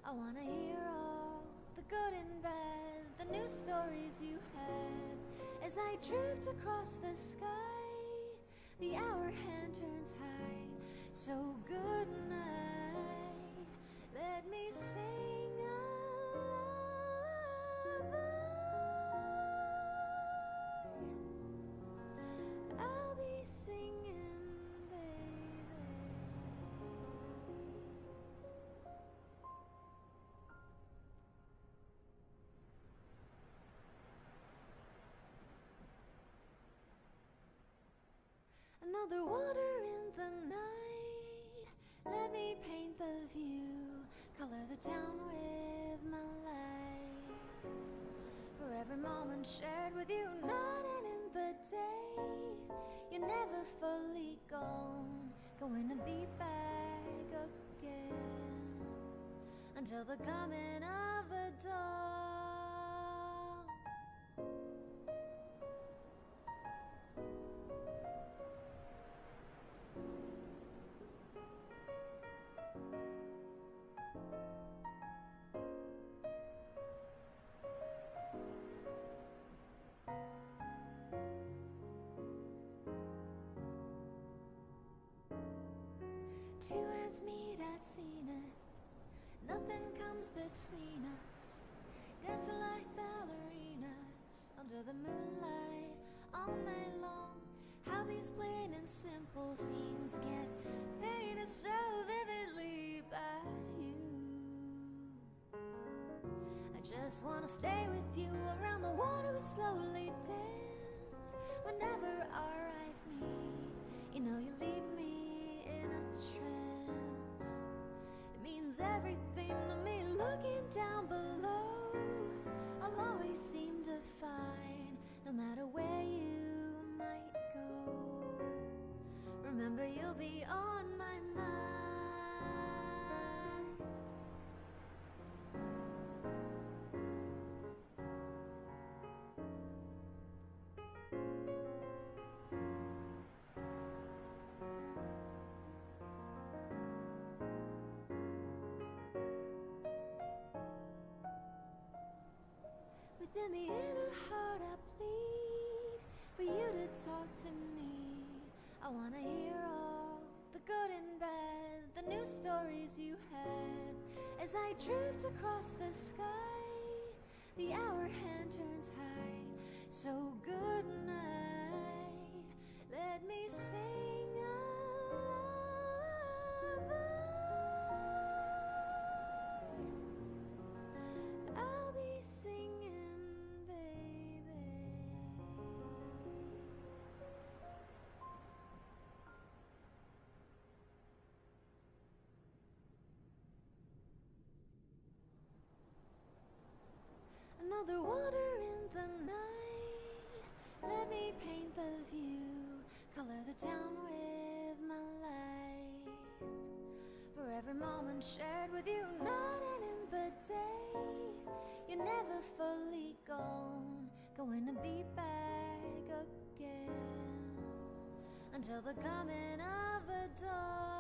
I wanna hear all the good and bad, the new stories you had. As I drift across the sky, the hour hand turns high. So good night, let me sing a lullaby. I'll be singing, baby. Another water in the night. Let me paint the view, color the town with my light. For every moment shared with you, night and in the day, you're never fully gone, going to be back again until the coming of the dawn. Two hands meet at zenith, nothing comes between us. Dancing like ballerinas under the moonlight all night long. How these plain and simple scenes get painted so vividly by you. I just wanna stay with you around the water, we slowly dance. Whenever our eyes meet, you know you leave me in a trance. It means everything to me. Looking down below, I'll always seem to find, no matter where you might go, remember you'll be on my mind. Within the inner heart I plead for you to talk to me. I wanna hear all the good and bad, the new stories you had. As I drift across the sky, the hour hand turns high. So good night, let me sing a lullaby. I'll be singing, baby. Another water in the night. Let me paint the view, color the town with my light. For every moment shared with you, night and in the day, you're never fully gone, going to be back again until the coming of the dawn.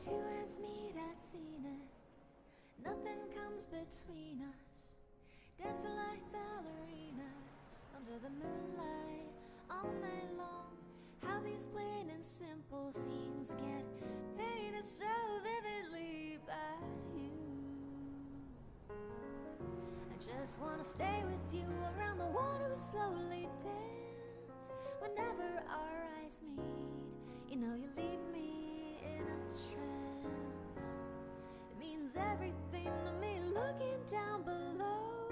Two hands meet at zenith, nothing comes between us. Dancing like ballerinas under the moonlight all night long. How these plain and simple scenes get painted so vividly by you. I just wanna stay with you around the water, we slowly dance. Whenever our eyes meet, you know you leave me in a trance. It means everything to me. Looking down below,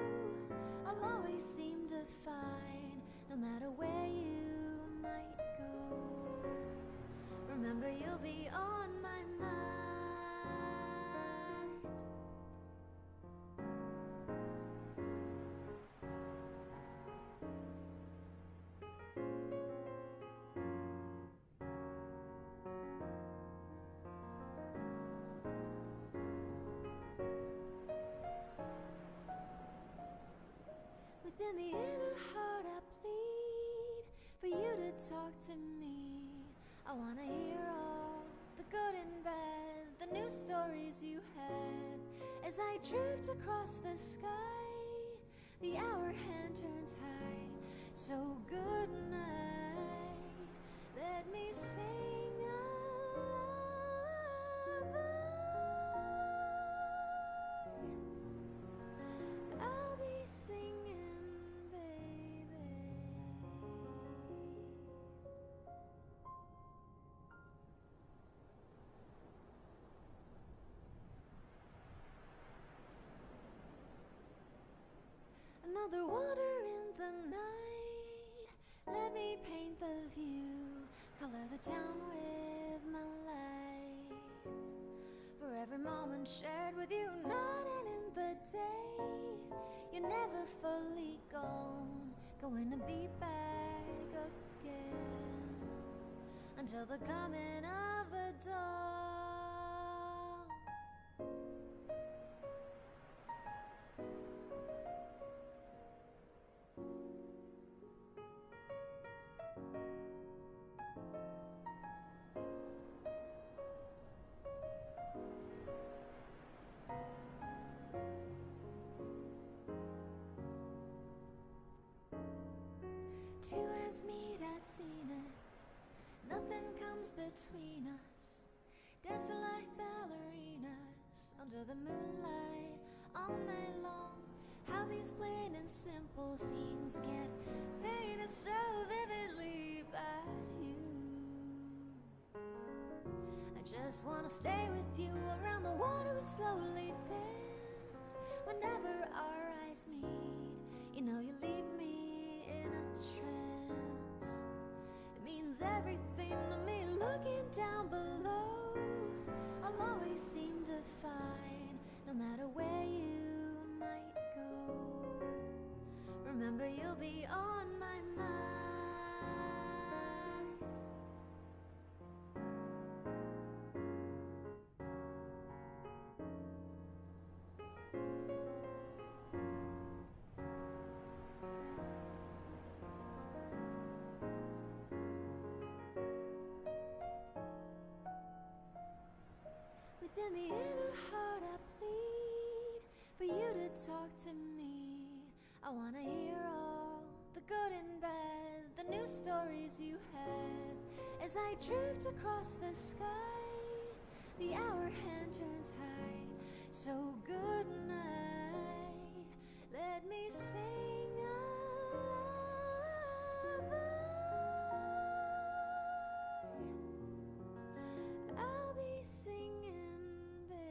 I'll always seem to find, no matter where you might go, remember you'll be on my mind. Within the inner heart I plead for you to talk to me. I wanna hear all the good and bad, the new stories you had. As I drift across the sky, the hour hand turns high. So good night, let me sing a lullaby. I'll be singing, baby. Another water in the night. Let me paint the view, color the town with my light. For every moment shared with you, night and in the day, you're never fully gone, going to be back again until the coming of the dawn. 2 hands meet at zenith, nothing comes between us. Dancing like ballerinas under the moonlight all night long. How these plain and simple scenes get painted so vividly by you. I just wanna stay with you around the water, we slowly dance. Whenever our eyes meet, you know you leave me in a trance. It means everything to me. Looking down below, I'll always seem to find, no matter where you might go, remember you'll be on my mind. Within the inner heart I plead for you to talk to me. I wanna hear all the good and bad, the new stories you had. As I drift across the sky, the hour hand turns high. So good night, let me sing a lullaby. I'll be singing, baby.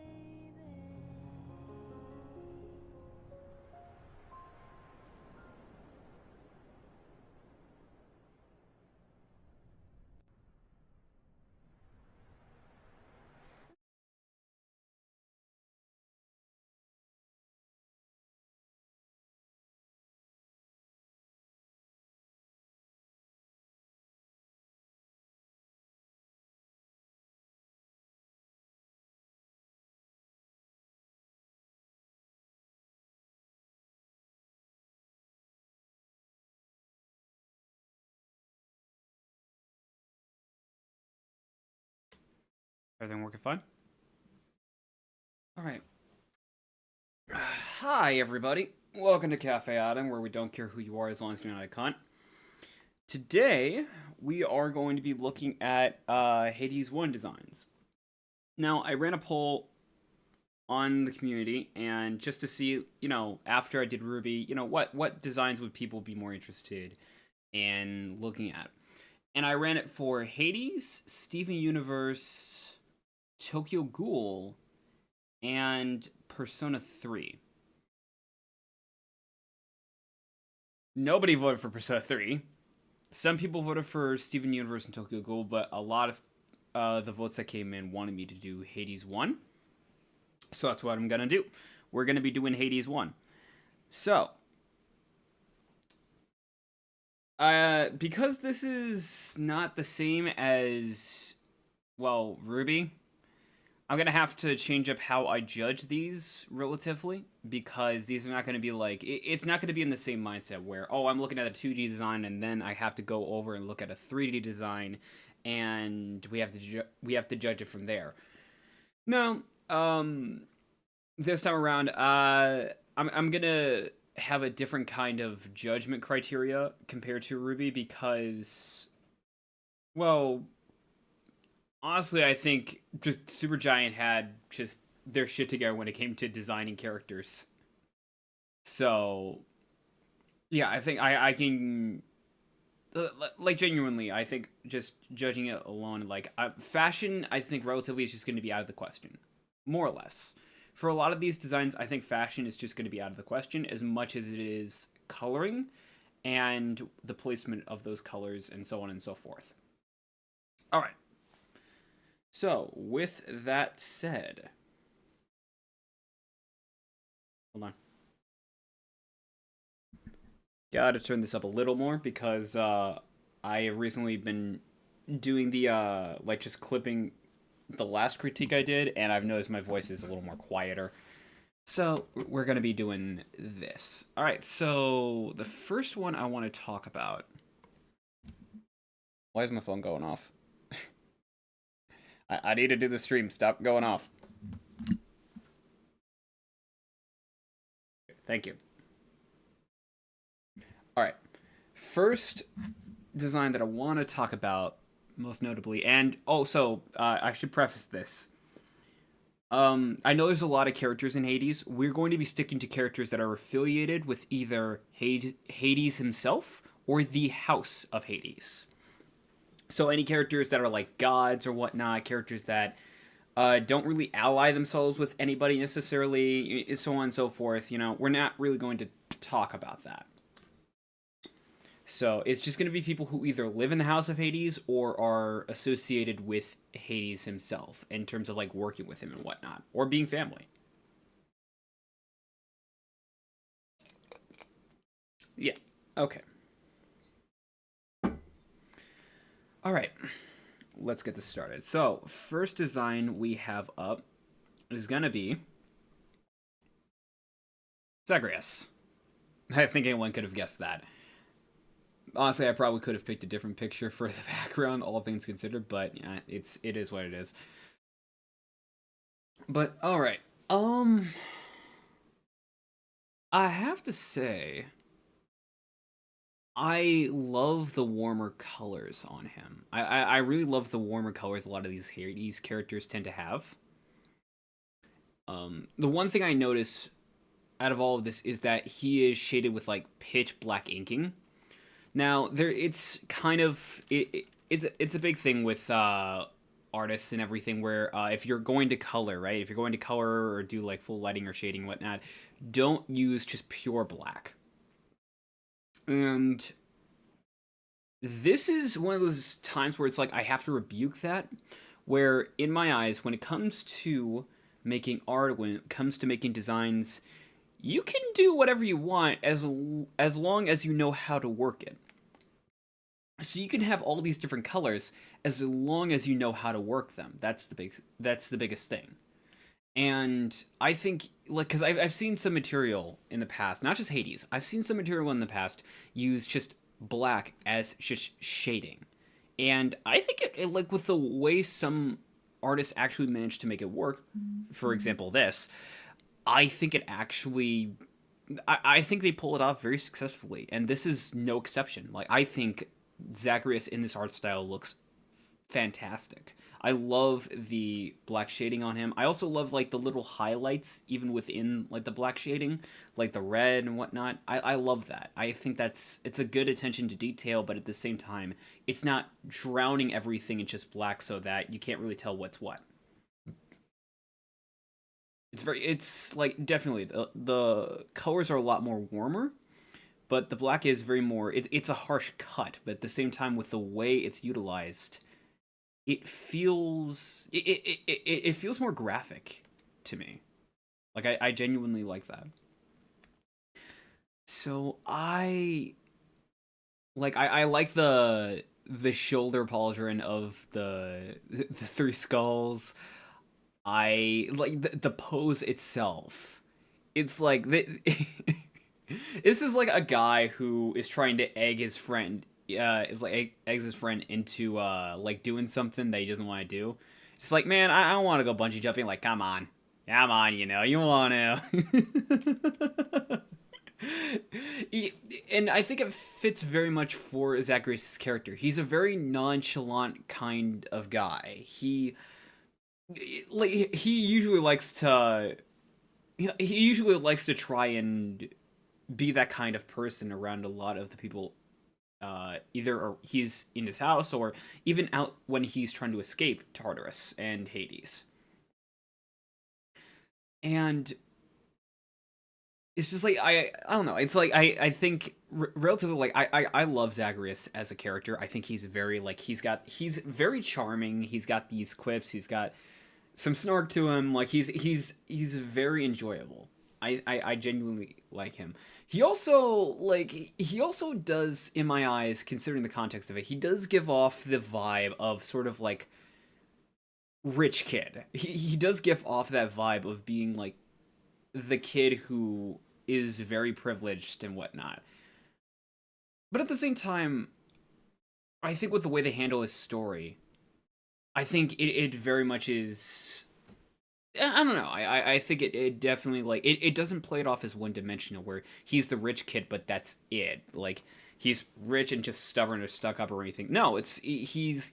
Everything working fine? Alright. Hi, everybody. Welcome to Cafe Adam, where we don't care who you are as long as you're not a cunt. Today, we are going to be looking at Hades 1 designs. Now, I ran a poll on the community, and just to see, after I did Ruby, what designs would people be more interested in looking at. And I ran it for Hades, Steven Universe, Tokyo Ghoul, and Persona 3. Nobody voted for Persona 3. Some people voted for Steven Universe and Tokyo Ghoul, but a lot of the votes that came in wanted me to do Hades 1. So that's what I'm going to do. We're going to be doing Hades 1. So, because this is not the same as, well, Ruby, I'm gonna have to change up how I judge these relatively, because these are not gonna be like it's not gonna be in the same mindset where, oh, I'm looking at a 2D design and then I have to go over and look at a 3D design, and we have to judge it from there. No, this time around, I'm gonna have a different kind of judgment criteria compared to Ruby because, well, honestly, I think just Supergiant had just their shit together when it came to designing characters. So yeah, I think I can like genuinely, I think just judging it alone, like fashion, I think relatively is just going to be out of the question, more or less. For a lot of these designs, I think fashion is just going to be out of the question as much as it is coloring and the placement of those colors and so on and so forth. All right. So, with that said, hold on. Gotta turn this up a little more because I have recently been doing the like just clipping the last critique I did, and I've noticed my voice is a little more quieter. So we're gonna be doing this. All right. So the first one I want to talk about. Why is my phone going off? I need to do the stream. Stop going off. Thank you. All right. First design that I want to talk about most notably, and also I should preface this. I know there's a lot of characters in Hades. We're going to be sticking to characters that are affiliated with either Hades himself or the House of Hades. So any characters that are like gods or whatnot, characters that don't really ally themselves with anybody necessarily, so on and so forth. You know, we're not really going to talk about that. So it's just going to be people who either live in the House of Hades or are associated with Hades himself in terms of like working with him and whatnot, or being family. Yeah. Okay. All right. Let's get this started. So, first design we have up is going to be Zagreus. I think anyone could have guessed that. Honestly, I probably could have picked a different picture for the background, all things considered, but yeah, it is what it is. But all right, I have to say, I love the warmer colors on him. I really love the warmer colors a lot of these characters tend to have. The one thing I notice out of all of this is that he is shaded with like pitch black inking. Now there, it's kind of it's a big thing with artists and everything where if you're going to color, right? If you're going to color or do like full lighting or shading and whatnot, don't use just pure black. And this is one of those times where it's like I have to rebuke that. Where in my eyes, when it comes to making art, when it comes to making designs, you can do whatever you want as long as you know how to work it. So you can have all these different colors as long as you know how to work them. That's the biggest thing. And I think like because I've seen some material in the past, not just Hades. I've seen some material in the past use just black as just shading, and I think it like with the way some artists actually managed to make it work. For example, this. I think it actually I think they pull it off very successfully, and this is no exception. Like I think Zagreus in this art style looks fantastic. I love the black shading on him. I also love like the little highlights even within like the black shading, like the red and whatnot. I love that. I think it's a good attention to detail, but at the same time, it's not drowning everything in just black so that you can't really tell what's what. It's like definitely the colors are a lot more warmer, but the black is very more it's a harsh cut, but at the same time with the way it's utilized, it feels more graphic to me. Like I genuinely like that. So I like the shoulder pauldron of the three skulls. I like the pose itself. It's like this is like a guy who is trying to egg his friend. Is like eggs his friend into like doing something that he doesn't want to do. It's like, man, I don't want to go bungee jumping. Like, come on, you want to. And I think it fits very much for Zacharias' character. He's a very nonchalant kind of guy. He usually likes to he usually likes to try and be that kind of person around a lot of the people either he's in his house or even out when he's trying to escape Tartarus and Hades. And it's just like I don't know. It's like I think relatively like I love Zagreus as a character. I think he's very like he's very charming. He's got these quips. He's got some snark to him. Like he's very enjoyable. I genuinely like him. He also does in my eyes, considering the context of it, he does give off the vibe of sort of like rich kid. He does give off that vibe of being like the kid who is very privileged and whatnot. But at the same time, I think with the way they handle his story, I think it very much is. I don't know. I think it definitely like it doesn't play it off as one dimensional where he's the rich kid, but that's it. Like he's rich and just stubborn or stuck up or anything. No, he's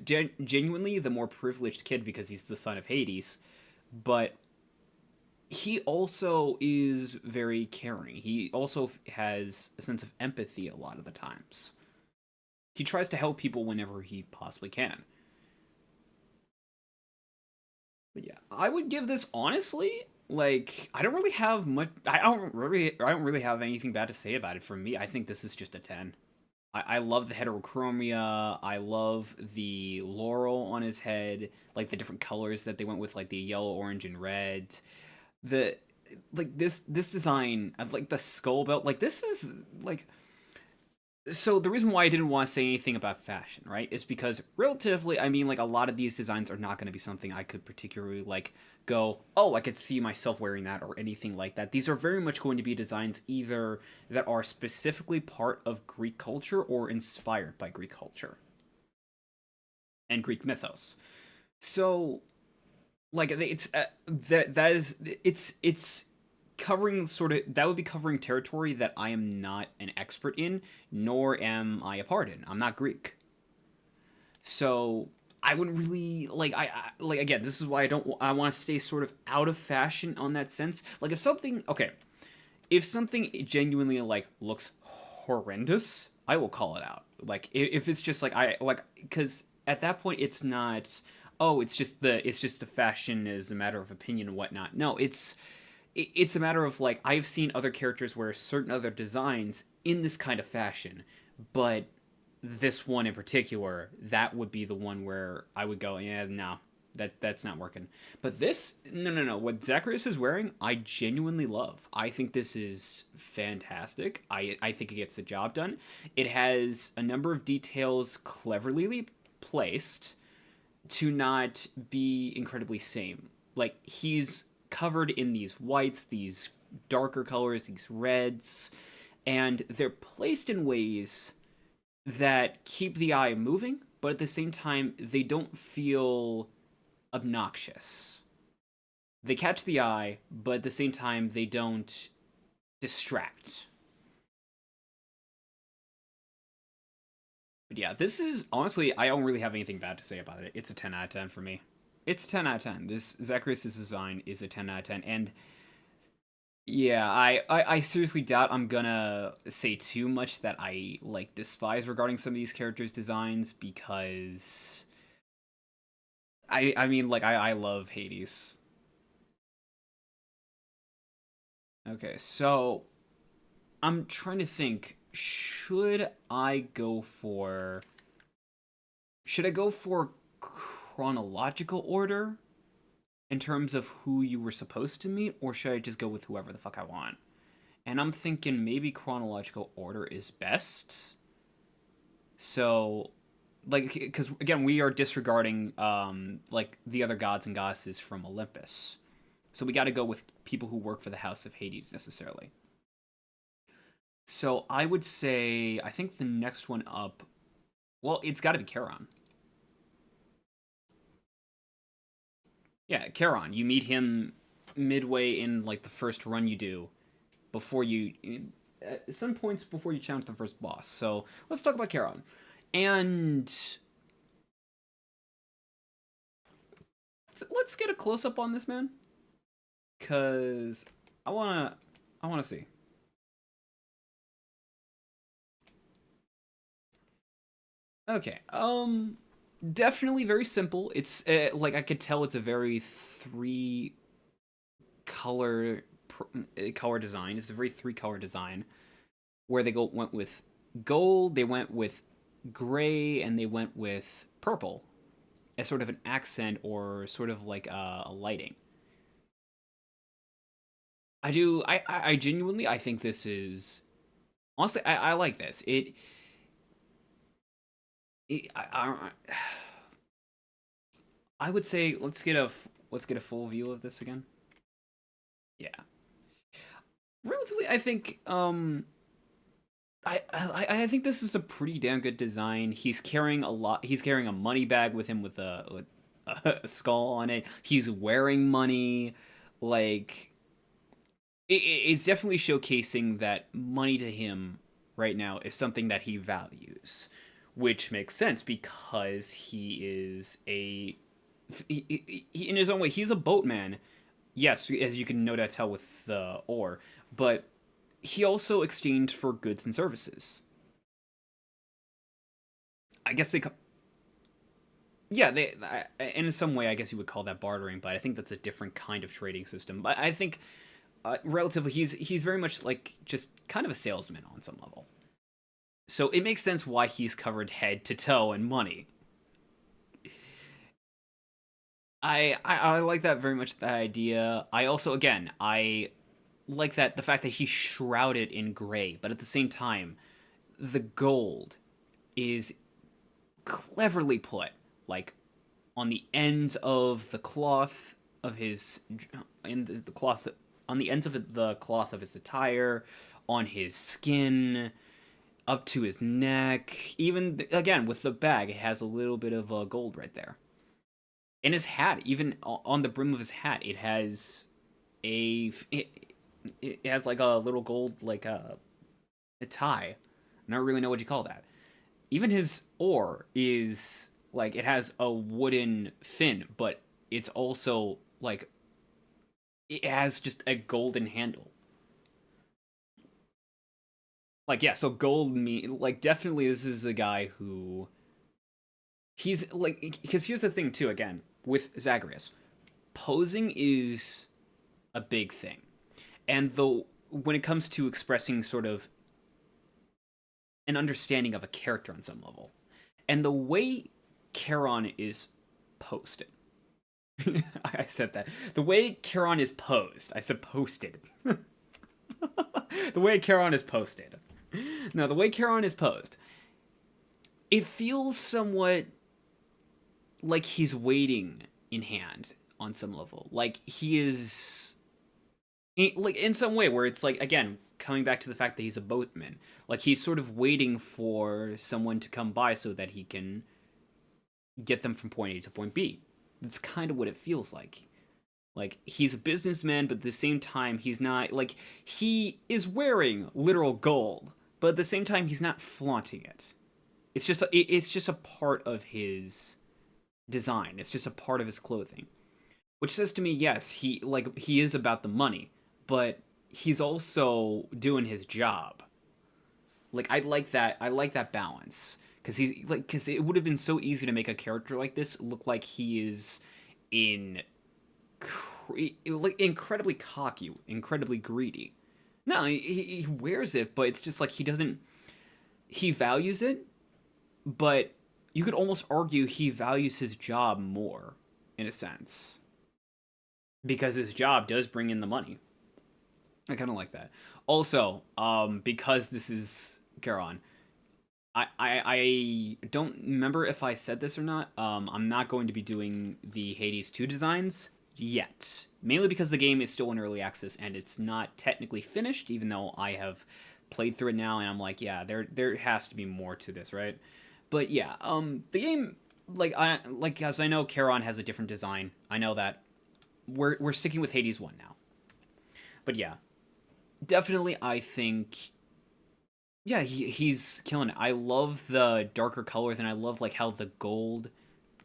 genuinely the more privileged kid because he's the son of Hades, but he also is very caring. He also has a sense of empathy a lot of the times. He tries to help people whenever he possibly can. But yeah, I would give this honestly like I don't really have much. I don't really have anything bad to say about it. For me, I think this is just a 10. I love the heterochromia. I love the laurel on his head, like the different colors that they went with, like the yellow, orange, and red. The like this design of like the skull belt, like this is like so the reason why I didn't want to say anything about fashion, right, is because relatively, I mean, like a lot of these designs are not going to be something I could particularly like go, oh, I could see myself wearing that or anything like that. These are very much going to be designs either that are specifically part of Greek culture or inspired by Greek culture and Greek mythos. So, like, it's that is it's covering sort of that would be covering territory that I am not an expert in, nor am I a part in. I'm not Greek, so I wouldn't really I like again. This is why I want to stay sort of out of fashion on that sense. Like if something genuinely like looks horrendous, I will call it out. Like if it's just like I like because at that point it's not. Oh, it's just the fashion is a matter of opinion and whatnot. No, it's a matter of like I've seen other characters wear certain other designs in this kind of fashion, but this one in particular, that would be the one where I would go, yeah, no, that's not working. But this, no. What Zacharias is wearing, I genuinely love. I think this is fantastic. I think it gets the job done. It has a number of details cleverly placed to not be incredibly same. Like he's covered in these whites, these darker colors, these reds, and they're placed in ways that keep the eye moving, but at the same time, they don't feel obnoxious. They catch the eye, but at the same time, they don't distract. But yeah, this is honestly, I don't really have anything bad to say about it. It's a 10 out of 10 for me. It's a 10 out of 10. This Zacharias' design is a 10 out of 10. And yeah, I seriously doubt I'm gonna say too much that I like despise regarding some of these characters' designs because I mean like I love Hades. Okay, so I'm trying to think, should I go for chronological order in terms of who you were supposed to meet, or should I just go with whoever the fuck I want? And I'm thinking maybe chronological order is best. So like, because again, we are disregarding like the other gods and goddesses from Olympus, so we got to go with people who work for the House of Hades necessarily. So I would say I think the next one up, well, it's got to be Charon. Yeah, Charon. You meet him midway in like the first run you do, before you at some points before you challenge the first boss. So let's talk about Charon. And let's get a close up on this man, cause I wanna see. Okay. Definitely very simple. It's like I could tell it's a very three color color design. It's a very three color design where they went with gold, they went with gray, and they went with purple as sort of an accent or sort of like a lighting. I genuinely I think this is honestly I like this. I would say let's get a full view of this again. Yeah, relatively I think I think this is a pretty damn good design. He's carrying a lot. He's carrying a money bag with him with a skull on it. He's wearing money. Like it's definitely showcasing that money to him right now is something that he values, which makes sense because he is in his own way he's a boatman. Yes, as you can no doubt tell with the oar, but he also exchanged for goods and services. I guess yeah, in some way I guess you would call that bartering, but I think that's a different kind of trading system. But I think relatively he's very much like just kind of a salesman on some level. So it makes sense why he's covered head to toe in money. I like that very much, that idea. I also again I like that the fact that he's shrouded in gray, but at the same time the gold is cleverly put, like on the ends of the cloth of his, in the cloth, on the ends of the cloth of his attire, on his skin, up to his neck. Even again with the bag, it has a little bit of gold right there. In his hat, even on the brim of his hat, it has it has like a little gold like a tie. I don't really know what you call that. Even his oar is like it has a wooden fin, but it's also like it has just a golden handle. Like yeah, so gold me like definitely this is a guy who he's like because here's the thing too again with Zagreus, posing is a big thing, and though when it comes to expressing sort of an understanding of a character on some level, and the way Charon is posted. I said that. The way Charon is posed. I said posted. The way Charon is posted. Now, the way Charon is posed, it feels somewhat like he's waiting in hand on some level. Like he is, like in some way where it's like again coming back to the fact that he's a boatman. Like he's sort of waiting for someone to come by so that he can get them from point A to point B. That's kind of what it feels like. Like he's a businessman, but at the same time he's not like he is wearing literal gold, but at the same time he's not flaunting it. It's just a part of his design. It's just a part of his clothing, which says to me, yes, he is about the money, but he's also doing his job. Like I like that. I like that balance because he's like because it would have been so easy to make a character like this look like he is in like incredibly cocky, incredibly greedy. No, he wears it, but it's just like he doesn't. He values it, but you could almost argue he values his job more in a sense because his job does bring in the money. I kind of like that. Also, because this is Charon, I don't remember if I said this or not. I'm not going to be doing the Hades 2 designs yet. Mainly because the game is still in early access and it's not technically finished, even though I have played through it now and I'm like, yeah, there has to be more to this, right? But yeah, the game, like as I know Charon has a different design. I know that we're sticking with Hades 1 now. But yeah, definitely I think yeah, he's killing it. I love the darker colors, and I love like how the gold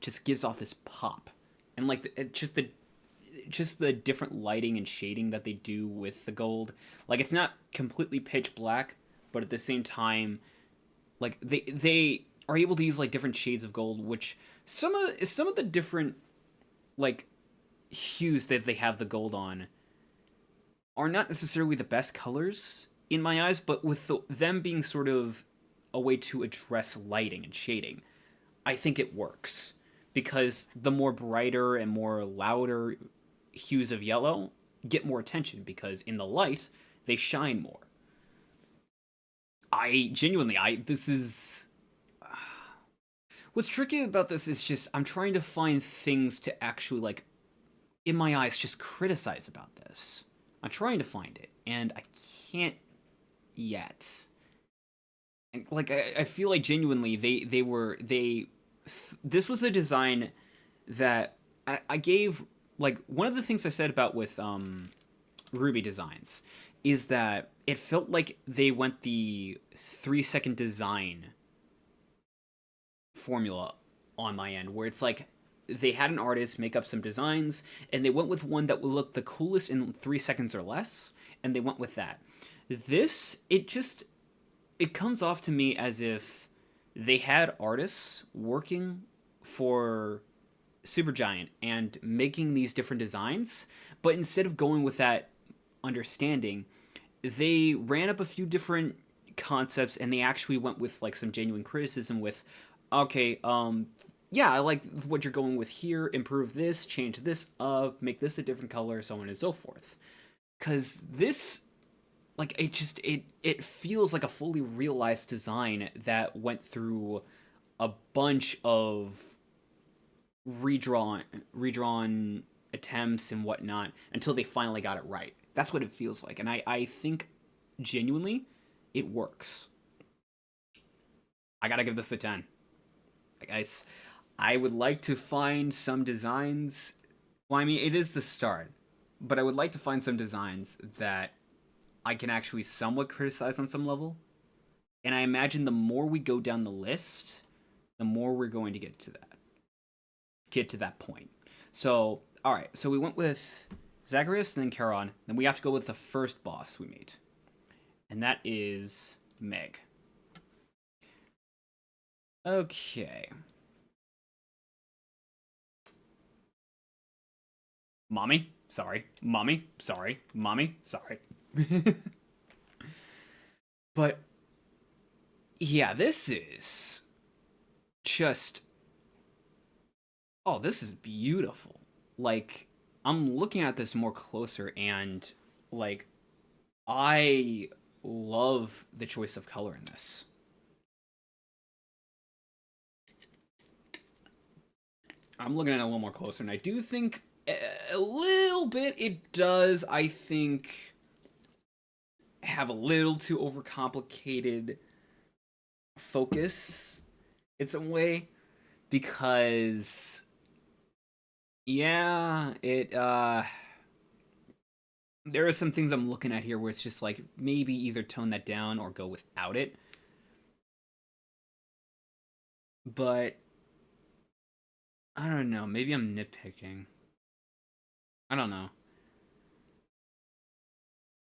just gives off this pop, and like just the different lighting and shading that they do with the gold. Like it's not completely pitch black, but at the same time, like they are able to use like different shades of gold, which some of the different like hues that they have the gold on are not necessarily the best colors in my eyes, but with them being sort of a way to address lighting and shading, I think it works because the more brighter and more louder hues of yellow get more attention because in the light they shine more. I genuinely, I this is what's tricky about this is just I'm trying to find things to actually like in my eyes just criticize about this. I'm trying to find it and I can't yet. Like I feel like genuinely they this was a design that I gave like one of the things I said about with Ruby designs is that it felt like they went the 3 second design formula on my end where it's like they had an artist make up some designs and they went with one that would look the coolest in 3 seconds or less and they went with that. This it comes off to me as if they had artists working for Supergiant and making these different designs, but instead of going with that understanding, they ran up a few different concepts and they actually went with like some genuine criticism with okay, yeah, I like what you're going with here, improve this, change this up, make this a different color, so on and so forth. Cuz this like it feels like a fully realized design that went through a bunch of redrawn attempts and whatnot until they finally got it right. That's what it feels like, and I think genuinely it works. I gotta give this a 10. Like I would like to find some designs. Well, I mean, it is the start, but I would like to find some designs that I can actually somewhat criticize on some level. And I imagine the more we go down the list, the more we're going to get to that point. So, all right. So we went with Zagreus, then Charon. Then we have to go with the first boss we meet, and that is Meg. Okay. Mommy, sorry. Mommy, sorry. Mommy, sorry. But yeah, this is just oh, this is beautiful. Like I'm looking at this more closer and like I love the choice of color in this. I'm looking at it a little more closer and I do think a little bit it does I think have a little too overcomplicated focus in some way because yeah, it there are some things I'm looking at here where it's just like maybe either tone that down or go without it. But I don't know, maybe I'm nitpicking. I don't know.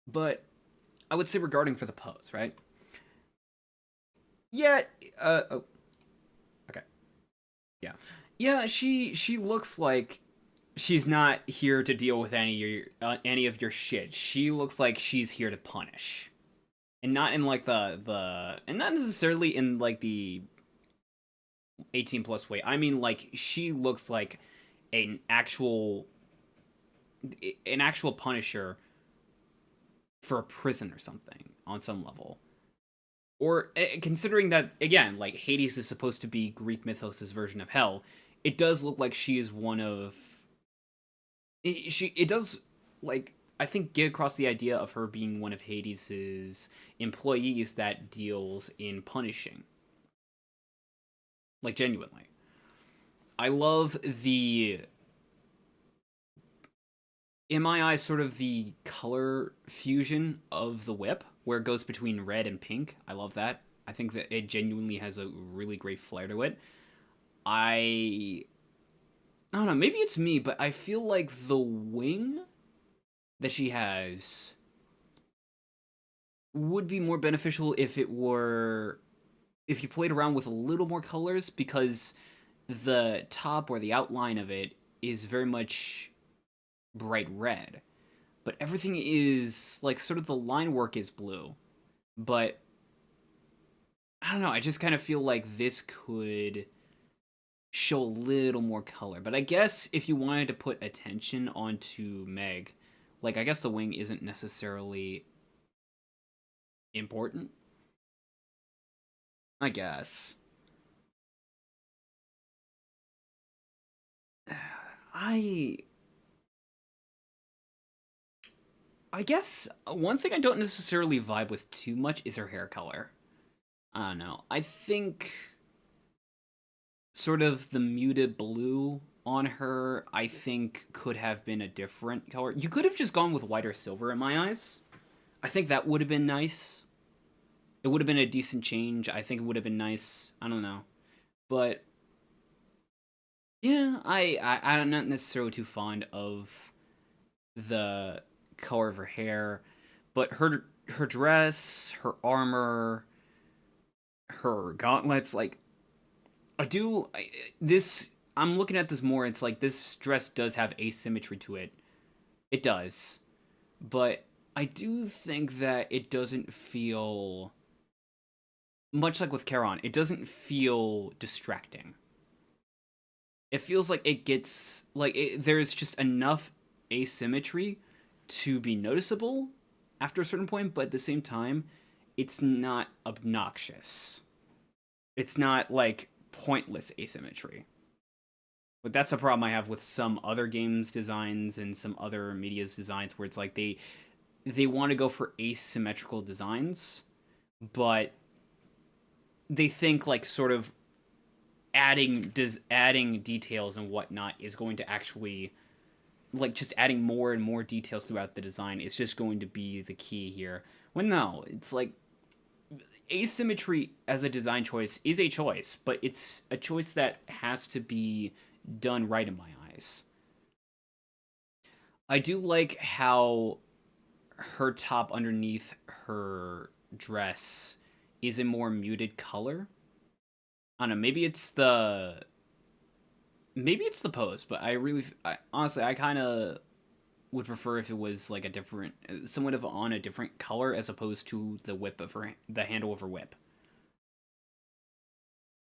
But I would say regarding for the pose, right? Yeah, oh, okay. Yeah. Yeah, she looks like she's not here to deal with any of your shit. She looks like she's here to punish. And not in like the and not necessarily in like the 18 plus way. I mean like she looks like an actual an actual punisher for a prison or something on some level. Or considering that again, like Hades is supposed to be Greek mythos' version of hell, it does look like she is one of it does like I think get across the idea of her being one of Hades's employees that deals in punishing, like genuinely. I love the in my eyes sort of the color fusion of the whip where it goes between red and pink. I love that. I think that it genuinely has a really great flair to it. I I don't know, maybe it's me, but I feel like the wing that she has would be more beneficial if you played around with a little more colors because the top or the outline of it is very much bright red, but everything is like sort of the line work is blue. But I don't know, I just kind of feel like this could show a little more color. But I guess if you wanted to put attention onto Meg, like I guess the wing isn't necessarily important. I guess. I I guess one thing I don't necessarily vibe with too much is her hair color. I don't know. I think sort of the muted blue on her, I think could have been a different color. You could have just gone with white or silver in my eyes. I think that would have been nice. It would have been a decent change. I think it would have been nice. I don't know. But yeah, I'm not necessarily too fond of the color of her hair, but her dress, her armor, her gauntlets, like this. I'm looking at this more. It's like this dress does have asymmetry to it. It does, but I do think that it doesn't feel much like with Charon. It doesn't feel distracting. It feels like it gets like there's just enough asymmetry to be noticeable after a certain point, but at the same time, it's not obnoxious. It's not like pointless asymmetry. But that's a problem I have with some other games designs and some other media's designs where it's like they want to go for asymmetrical designs, but they think like sort of adding details and whatnot is going to actually like just adding more and more details throughout the design is just going to be the key here. When no, it's like asymmetry as a design choice is a choice, but it's a choice that has to be done right in my eyes. I do like how her top underneath her dress is a more muted color. I don't know, maybe it's the pose, but honestly I kind of would prefer if it was like a different somewhat of on a different color as opposed to the handle of her whip.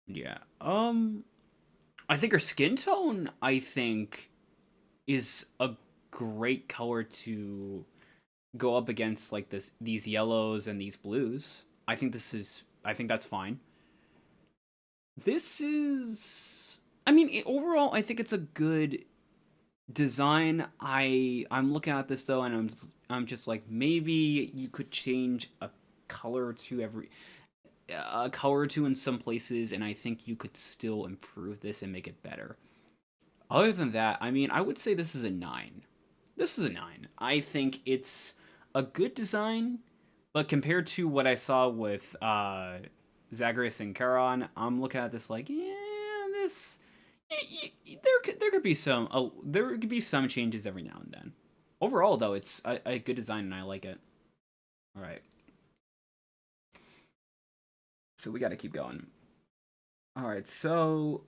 Yeah. I think her skin tone I think is a great color to go up against like these yellows and these blues. I think that's fine. This is I mean, overall I think it's a good design. I'm looking at this though and I'm just like maybe you could change a color or two in some places and I think you could still improve this and make it better. Other than that, I mean, I would say this is a 9. This is a 9. I think it's a good design, but compared to what I saw with Zagreus and Charon, I'm looking at this like, yeah, this there could be there could be some changes every now and then. Overall, though, it's a good design and I like it. All right, so we got to keep going. All right, so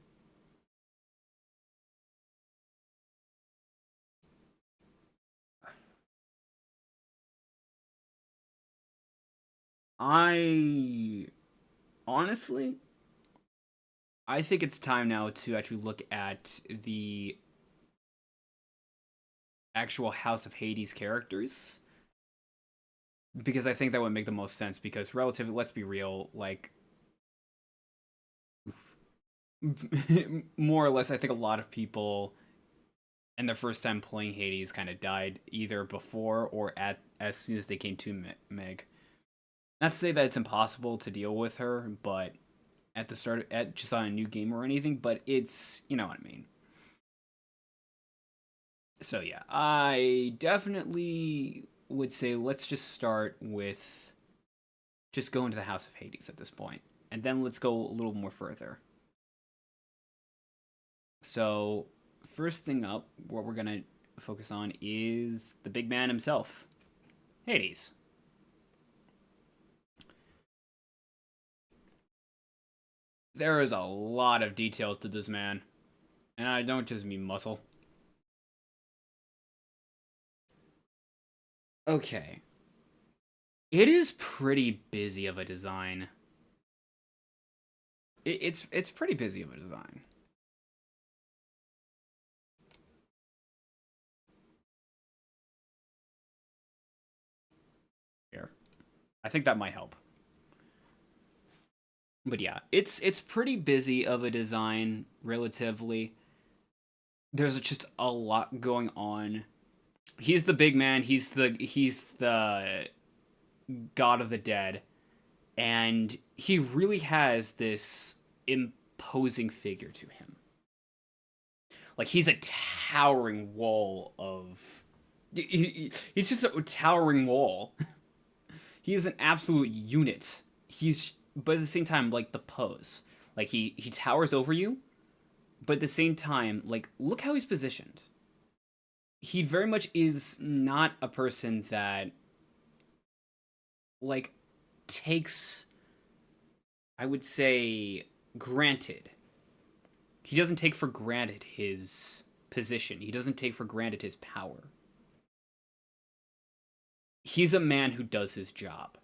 I honestly I think it's time now to actually look at the actual House of Hades characters. because I think that would make the most sense. Because relatively, let's be real, like more or less, I think a lot of people and their first time playing Hades kind of died either before or at as soon as they came to Meg. Not to say that it's impossible to deal with her, but at the start, at just on a new game or anything, but it's, you know what I mean. So yeah, I definitely would say let's just start with just go into the House of Hades at this point, and then let's go a little more further. So first thing up, what we're gonna focus on is the big man himself, Hades. There is a lot of detail to this man, and I don't just mean muscle. Okay, it is pretty busy of a design. It's pretty busy of a design. Here, I think that might help. But yeah, it's pretty busy of a design relatively. There's just a lot going on. He's the big man. He's the god of the dead, and he really has this imposing figure to him. Like he's a towering wall of. He's just a towering wall. He is an absolute unit. He's but at the same time, like the pose, like he towers over you, but at the same time, like look how he's positioned. He very much is not a person that like takes, I would say, granted. He doesn't take for granted his position. He doesn't take for granted his power. He's a man who does his job.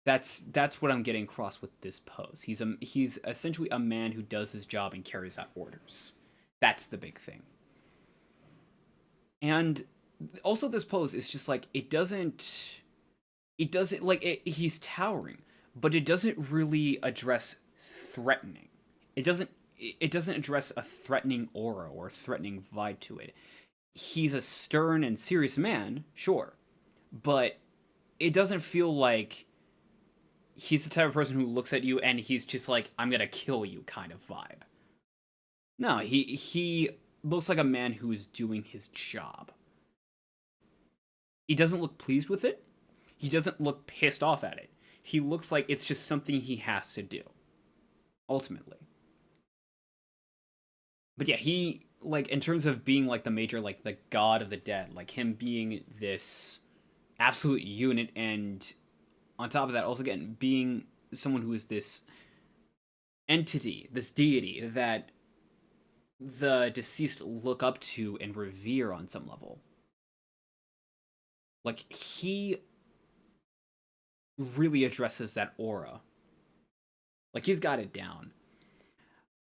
That's what I'm getting across with this pose. He's essentially a man who does his job and carries out orders. That's the big thing. And also this pose is just like it doesn't like he's towering, but it doesn't really address threatening. It doesn't address a threatening aura or a threatening vibe to it. He's a stern and serious man, sure, but it doesn't feel like he's the type of person who looks at you and he's just like, I'm gonna kill you kind of vibe. No, he looks like a man who is doing his job. He doesn't look pleased with it. He doesn't look pissed off at it. He looks like it's just something he has to do. Ultimately. But yeah, he like in terms of being like the major, like the god of the dead, like him being this absolute unit, and on top of that, also again being someone who is this entity, this deity that the deceased look up to and revere on some level. Like he really addresses that aura. Like he's got it down.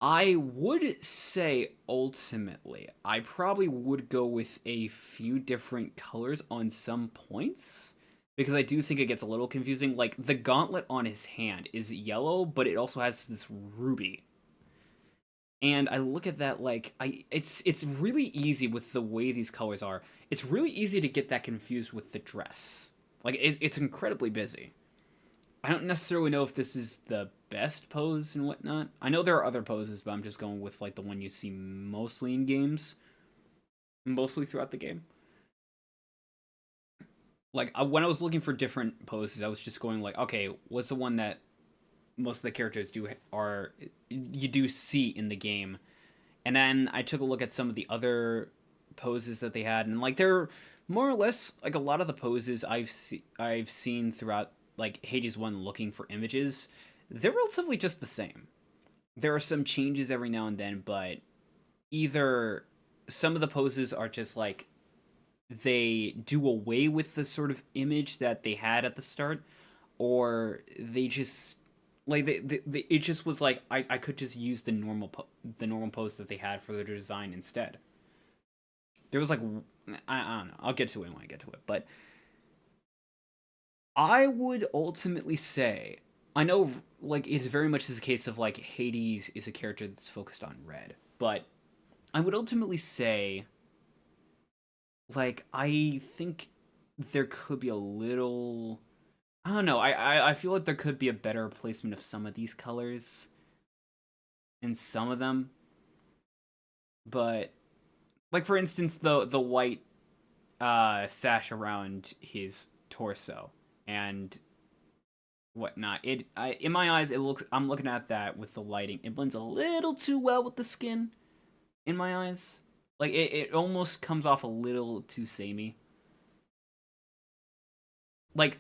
I would say ultimately, I probably would go with a few different colors on some points because I do think it gets a little confusing. Like the gauntlet on his hand is yellow, but it also has this ruby. And I look at that like it's really easy with the way these colors are. It's really easy to get that confused with the dress. Like it's incredibly busy. I don't necessarily know if this is the best pose and whatnot. I know there are other poses, but I'm just going with like the one you see mostly in games, mostly throughout the game. Like when I was looking for different poses, I was just going like, okay, what's the one that most of the characters do are you do see in the game? And then I took a look at some of the other poses that they had, and like they're more or less like a lot of the poses I've seen throughout like Hades 1 looking for images, they're relatively just the same. There are some changes every now and then, but either some of the poses are just like they do away with the sort of image that they had at the start, or they just like it just was like I could just use the normal pose that they had for their design instead. There was like I don't know. I'll get to it when I get to it, but I would ultimately say, I know, like, it's very much is a case of, like, Hades is a character that's focused on red, but I would ultimately say, like, I think there could be a little. I don't know. I feel like there could be a better placement of some of these colors in some of them, but like for instance, the white sash around his torso and whatnot. In my eyes, it looks. I'm looking at that with the lighting. It blends a little too well with the skin. In my eyes, like it almost comes off a little too samey. Like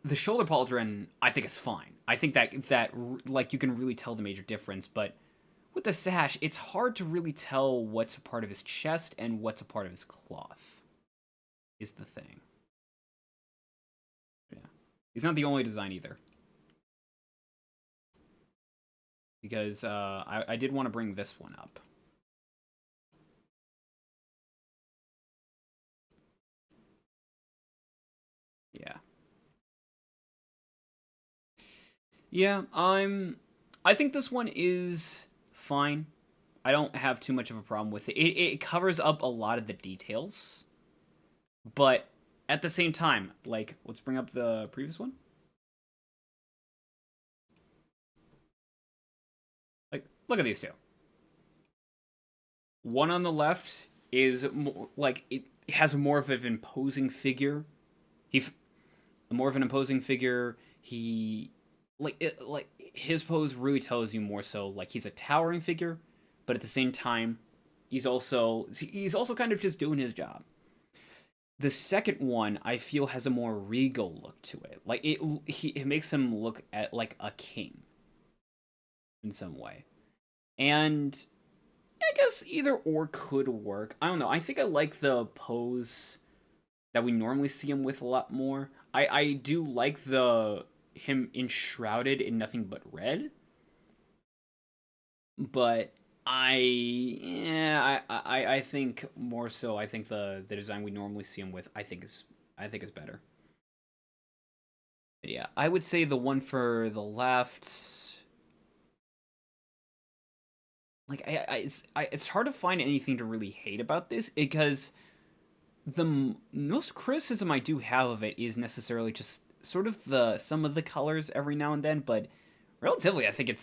the shoulder pauldron, I think is fine. I think that like you can really tell the major difference, but with the sash, it's hard to really tell what's a part of his chest and what's a part of his cloth. Is the thing. Yeah, he's not the only design either. Because I did want to bring this one up. Yeah. Yeah, I think this one is fine. I don't have too much of a problem with it. It covers up a lot of the details, but at the same time, like, let's bring up the previous one. Like, look at these two. One on the left is more, like it has more of an imposing figure. He more of an imposing figure. He like his pose really tells you more so like he's a towering figure, but at the same time, he's also kind of just doing his job. The second one I feel has a more regal look to it. Like it makes him look at like a king in some way. And I guess either or could work. I don't know. I think I like the pose that we normally see him with a lot more. I do like the him enshrouded in nothing but red, but I think more so. I think the design we normally see him with I think is better. But yeah, I would say the one for the left. Like it's hard to find anything to really hate about this because the most criticism I do have of it is necessarily just sort of the some of the colors every now and then, but relatively, I think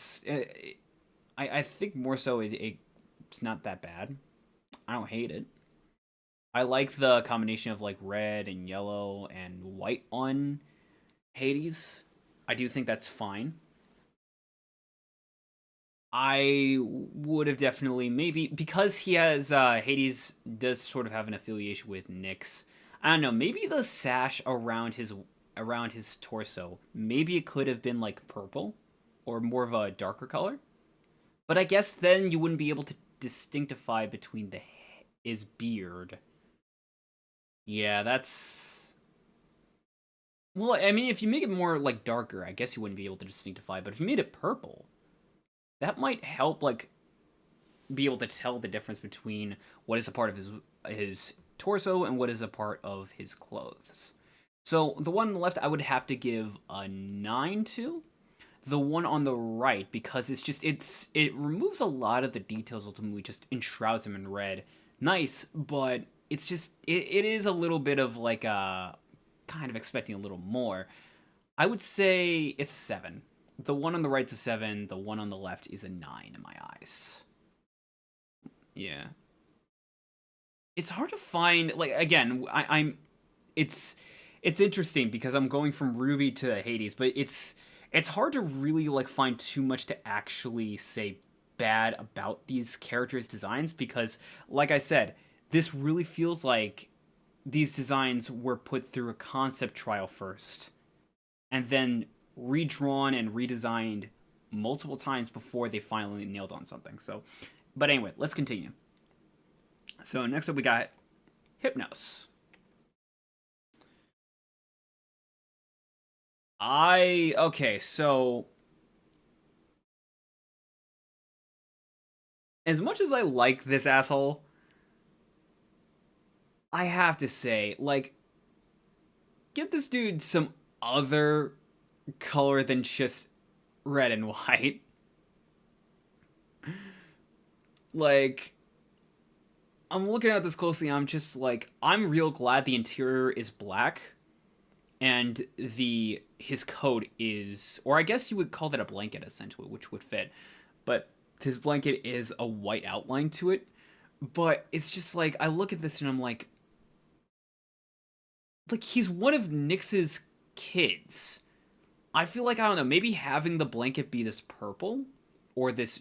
I think more so it's not that bad. I don't hate it. I like the combination of like red and yellow and white on Hades. I do think that's fine. I would have definitely maybe because he has Hades does sort of have an affiliation with Nyx. I don't know, maybe the sash around his torso, maybe it could have been like purple or more of a darker color. But I guess then you wouldn't be able to distinctify between his beard. Yeah, that's well, I mean if you make it more like darker, I guess you wouldn't be able to distinctify, but if you made it purple, that might help like be able to tell the difference between what is a part of his torso and what is a part of his clothes. So the one on the left I would have to give a 9 to. The one on the right because it removes a lot of the details, ultimately just enshrouds him in red. Nice, but it is a little bit of like a kind of expecting a little more. I would say it's a 7. The one on the right's a 7. The one on the left is a 9 in my eyes. Yeah, it's hard to find. Like again, I'm. It's interesting because I'm going from Ruby to Hades, but it's hard to really like find too much to actually say bad about these characters' designs because, like I said, this really feels like these designs were put through a concept trial first, and then redrawn and redesigned multiple times before they finally nailed on something. So, but anyway, let's continue. So next up we got Hypnos. Okay, so as much as I like this asshole, I have to say, like, give this dude some other color than just red and white. Like, I'm looking at this closely, I'm just like, I'm real glad the interior is black and his coat is, or I guess you would call that a blanket essentially, which would fit. But his blanket is a white outline to it. But it's just like, I look at this and I'm like he's one of Nyx's kids. I feel like, I don't know, maybe having the blanket be this purple or these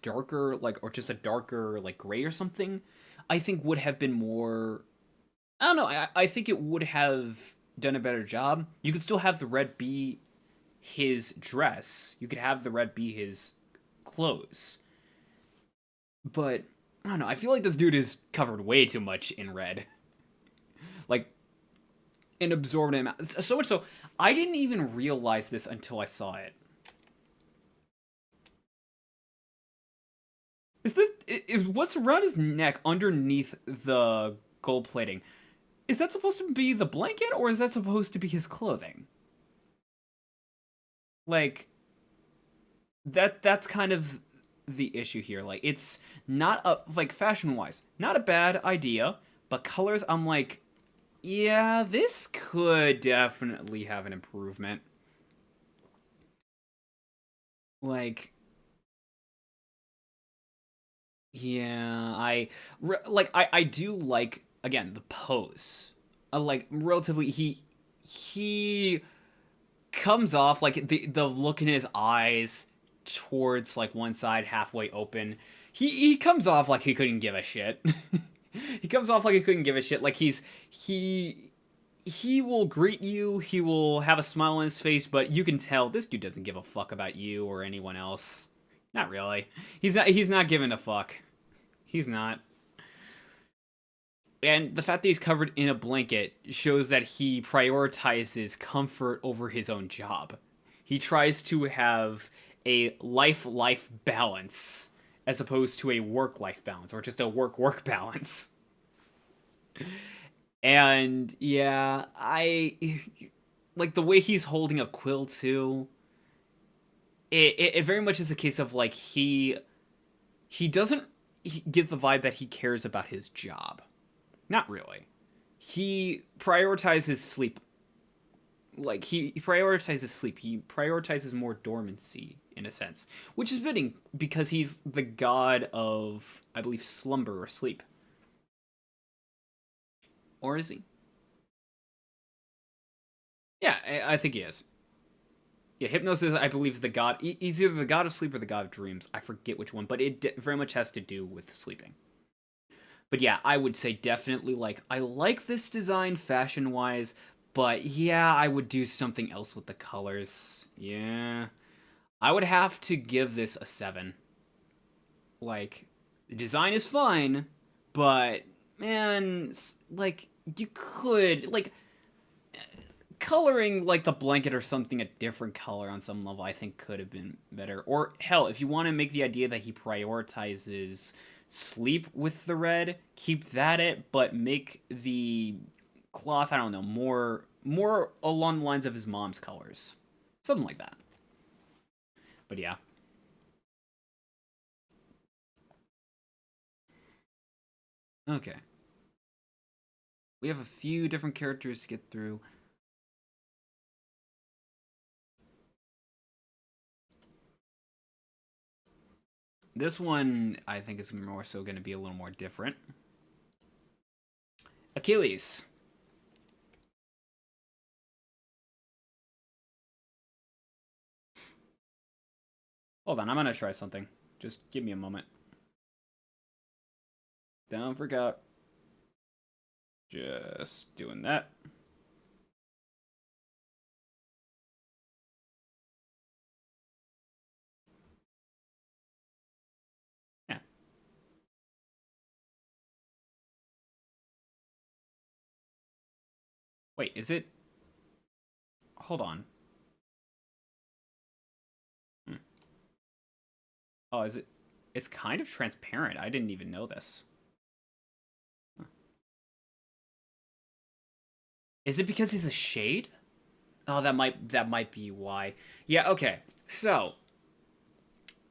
darker, like, or just a darker like gray or something, I think would have been more, I don't know, I think it would have done a better job. You could still have the red be his dress. You could have the red be his clothes. But I don't know, I feel like this dude is covered way too much in red. Like, an absorbent amount. So much so, I didn't even realize this until I saw it. Is what's around his neck underneath the gold plating? Is that supposed to be the blanket, or is that supposed to be his clothing? Like, that's kind of the issue here. Like, it's not a, like, fashion wise, not a bad idea, but colors, I'm like, yeah, this could definitely have an improvement. Like, yeah, I do like, again, the pose. Like, relatively, he comes off like the look in his eyes towards like one side halfway open. He comes off like he couldn't give a shit. He comes off like he couldn't give a shit. Like, he will greet you, he will have a smile on his face, but you can tell this dude doesn't give a fuck about you or anyone else. Not really. He's not giving a fuck. He's not. And the fact that he's covered in a blanket shows that he prioritizes comfort over his own job. He tries to have a life balance as opposed to a work-life balance, or just a work-work balance. And yeah, I like the way he's holding a quill too. It very much is a case of like he doesn't give the vibe that he cares about his job. Not really. He prioritizes sleep. Like, he prioritizes sleep. He prioritizes more dormancy, in a sense. Which is fitting, because he's the god of, I believe, slumber or sleep. Or is he? Yeah, I think he is. Yeah, Hypnos is, I believe, the god. He's either the god of sleep or the god of dreams. I forget which one, but it very much has to do with sleeping. But yeah, I would say definitely, like, I like this design fashion-wise, but yeah, I would do something else with the colors. Yeah. I would have to give this a 7. Like, the design is fine, but, man, like, you could, like, coloring, like, the blanket or something a different color on some level, I think could have been better. Or, hell, if you want to make the idea that he prioritizes sleep with the red, keep that it, but make the cloth, I don't know, more along the lines of his mom's colors. Something like that. But yeah. Okay. We have a few different characters to get through. This one, I think, is more so going to be a little more different. Achilles. Hold on, I'm going to try something. Just give me a moment. Don't forget. Just doing that. Yeah. Wait, is it? Hold on. Oh, is it? It's kind of transparent. I didn't even know this. Huh. Is it because he's a shade? Oh, that might be why. Yeah, okay. So,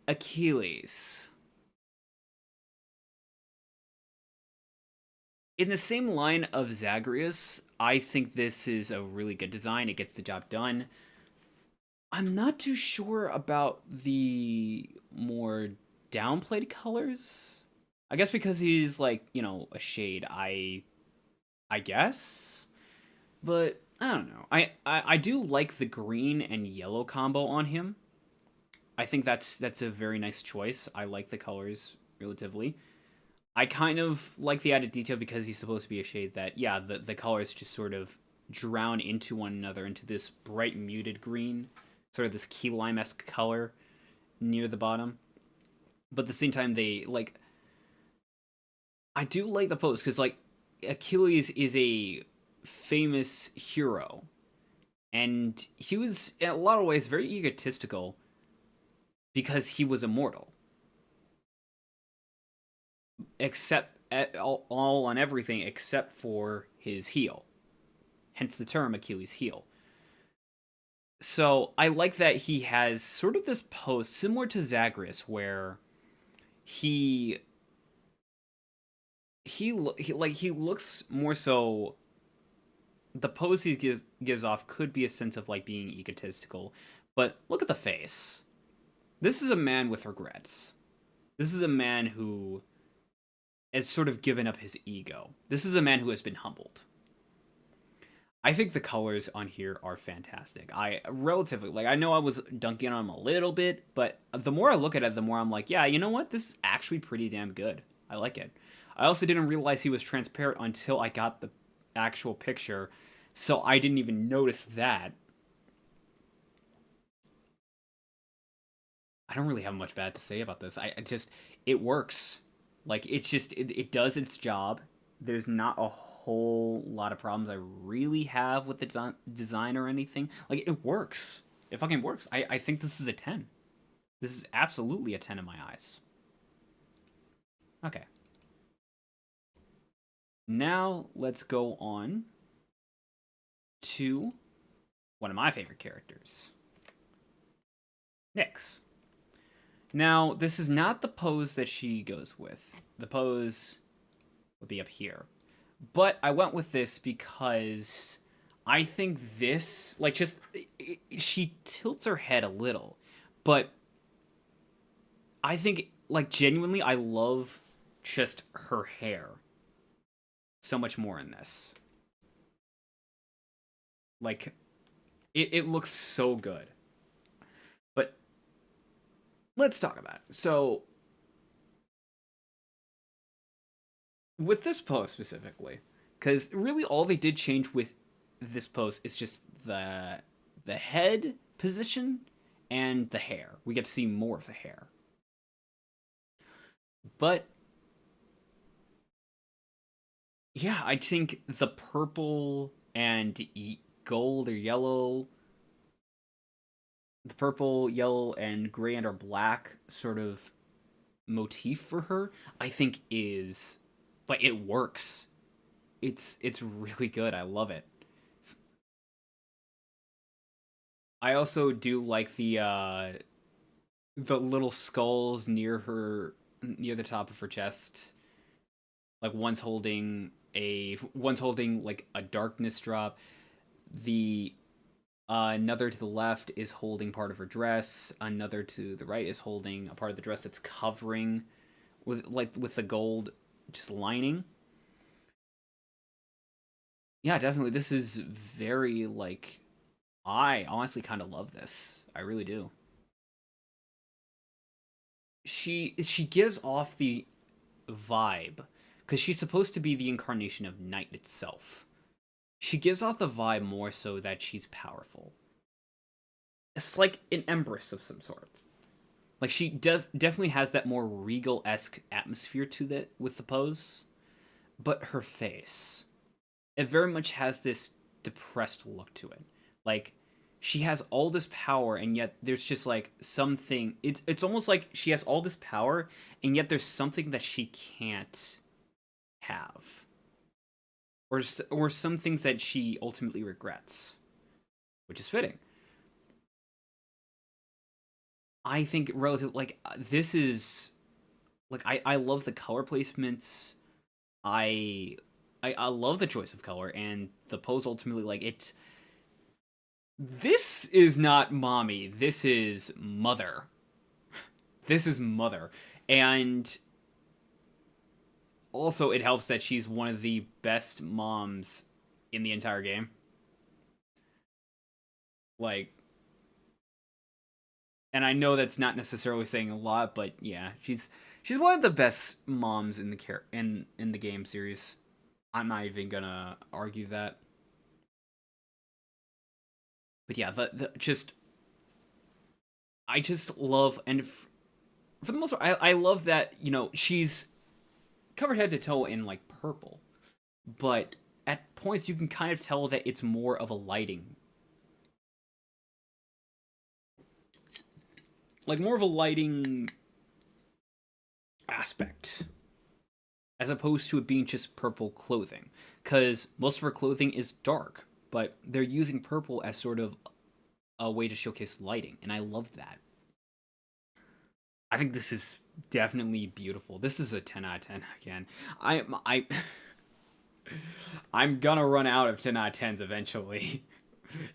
Achilles. In the same line of Zagreus, I think this is a really good design. It gets the job done. I'm not too sure about the more downplayed colors. I guess because he's like, a shade. I guess, but I don't know. I do like the green and yellow combo on him. I think that's a very nice choice. I like the colors relatively. I kind of like the added detail because he's supposed to be a shade that, yeah, the colors just sort of drown into one another into this bright muted green, sort of this key lime-esque color near the bottom. But at the same time, they, like, I do like the pose because, like, Achilles is a famous hero, and he was, in a lot of ways, very egotistical because he was immortal. Except all on everything except for his heel. Hence the term Achilles heel. So I like that he has sort of this pose similar to Zagreus, where he he looks more so. The pose he gives off could be a sense of like being egotistical, but look at the face. This is a man with regrets. This is a man who has sort of given up his ego. This is a man who has been humbled. I think the colors on here are fantastic. I relatively like. I know I was dunking on them a little bit, but the more I look at it, the more I'm like, yeah, you know what? This is actually pretty damn good. I like it. I also didn't realize he was transparent until I got the actual picture, so I didn't even notice that. I don't really have much bad to say about this. I just it works. Like it's just it does its job. There's not a whole lot of problems I really have with the design or anything. Like it works. It fucking works. I think this is a 10. This is absolutely a 10 in my eyes. Okay. Now let's go on to one of my favorite characters, Nyx. Now, this is not the pose that she goes with. The pose would be up here. But I went with this because I think this, like, just, she tilts her head a little. But I think, like, genuinely, I love just her hair so much more in this. Like, it looks so good. But let's talk about it. So, with this post specifically, because really all they did change with this post is just the head position and the hair. We get to see more of the hair. But yeah, I think the purple and gold or yellow, the purple, yellow, and gray and or black sort of motif for her, I think is like it works. It's really good. I love it. I also do like the little skulls near the top of her chest. Like one's holding like a darkness drop. The another to the left is holding part of her dress. Another to the right is holding a part of the dress that's covering with the gold just lining. Yeah, definitely. This is very like I honestly kind of love this. I really do. She gives off the vibe because she's supposed to be the incarnation of night itself. She gives off the vibe more so that she's powerful. It's like an empress of some sorts. Like she definitely has that more regal esque atmosphere to that with the pose, but her face, it very much has this depressed look to it. Like she has all this power and yet there's just like something it's almost like she has all this power and yet there's something that she can't have or some things that she ultimately regrets. which is fitting. I think relative like this is like I love the color placements. I I love the choice of color and the pose ultimately like it. This is not mommy. This is mother. This is mother. And also it helps that she's one of the best moms in the entire game. Like, and I know that's not necessarily saying a lot, but yeah, she's one of the best moms in in the game series. I'm not even gonna argue that. But yeah, the just I just love for the most part, I love that she's covered head to toe in like purple, but at points you can kind of tell that it's more of a lighting, like more of a lighting aspect, as opposed to it being just purple clothing. Because most of her clothing is dark, but they're using purple as sort of a way to showcase lighting, and I love that. I think this is definitely beautiful. This is a 10 out of 10 again. I I'm gonna run out of 10 out of 10s eventually.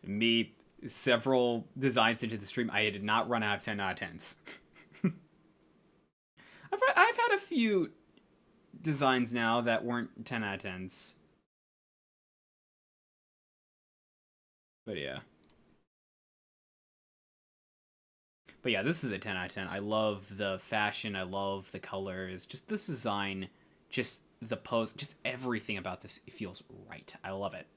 Me several designs into the stream, I did not run out of 10 out of 10s. I've had a few designs now that weren't 10 out of 10s. But yeah. But yeah, this is a 10 out of 10. I love the fashion, I love the colors, just this design, just the pose, just everything about this, it feels right. I love it.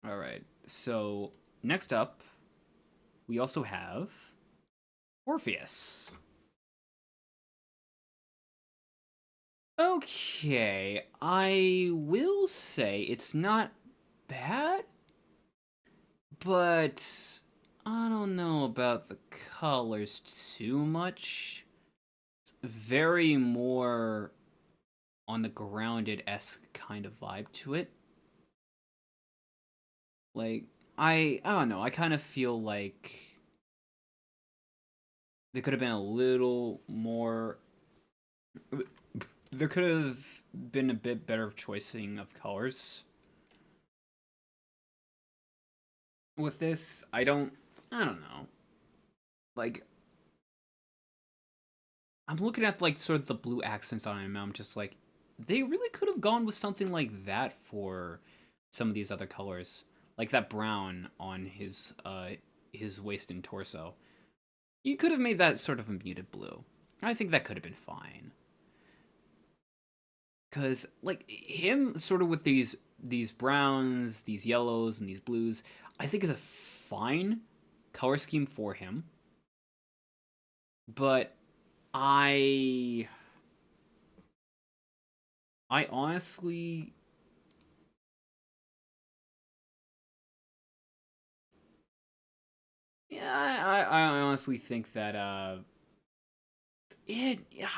Alright, so next up, we also have Orpheus. Okay, I will say it's not bad, but I don't know about the colors too much. It's very more on the grounded-esque kind of vibe to it. Like, I don't know, I kind of feel like there could have been a little more. There could have been a bit better choicing of colors. With this, I don't know. Like, I'm looking at like sort of the blue accents on him. I'm just like, they really could have gone with something like that for some of these other colors, like that brown on his waist and torso. You could have made that sort of a muted blue. I think that could have been fine. Cause like him sort of with these browns, these yellows, and these blues, I think is a fine color scheme for him. But I honestly yeah, I honestly think that it yeah,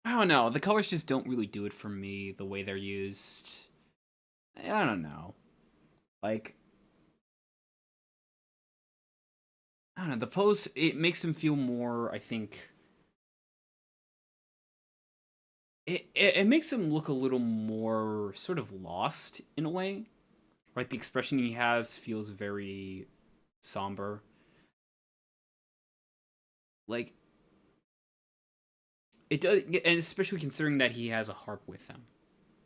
I don't know. The colors just don't really do it for me the way they're used. I don't know. Like I don't know, the pose it makes him feel more, I think it makes him look a little more sort of lost in a way. Right, the expression he has feels very somber. Like it does, and especially considering that he has a harp with him,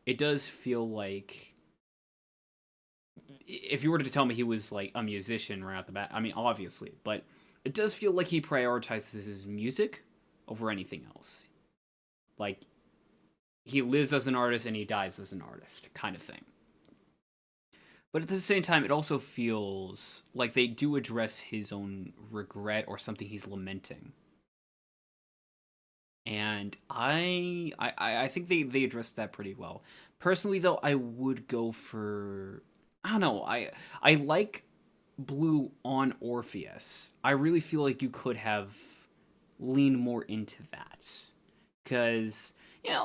it does feel like if you were to tell me he was like a musician right out the bat, I mean obviously, but it does feel like he prioritizes his music over anything else. Like he lives as an artist and he dies as an artist, kind of thing. But at the same time, it also feels like they do address his own regret or something he's lamenting. And I think they addressed that pretty well. Personally, though, I would go for I don't know. I like blue on Orpheus. I really feel like you could have leaned more into that. Because,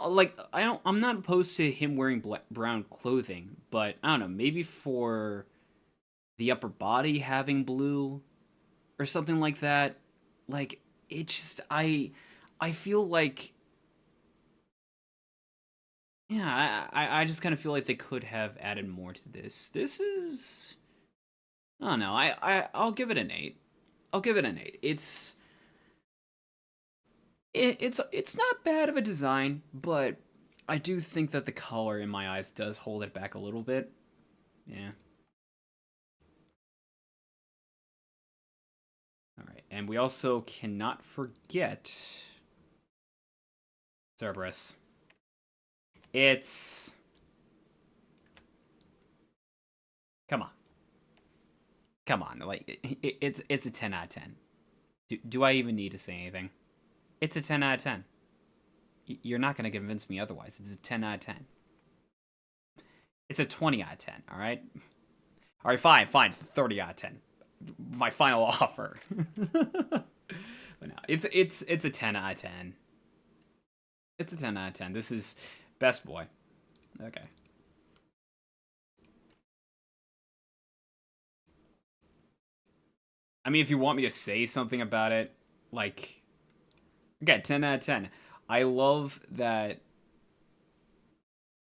like, I'm not opposed to him wearing brown clothing, but I don't know, maybe for the upper body having blue or something like that. Like, it just, I feel like, yeah, I just kind of feel like they could have added more to this. This is, I don't know, I'll give it an 8. I'll give it an 8. It's not bad of a design, but I do think that the color in my eyes does hold it back a little bit. Yeah. All right, and we also cannot forget Cerberus. It's, come on, like it's a 10 out of 10. Do I even need to say anything? It's a 10 out of 10. You're not going to convince me otherwise. It's a 10 out of 10. It's a 20 out of 10, all right? All right, fine. It's a 30 out of 10. My final offer. But no, it's a 10 out of 10. It's a 10 out of 10. This is best boy. Okay. I mean, if you want me to say something about it, like, again, 10 out of 10. I love that.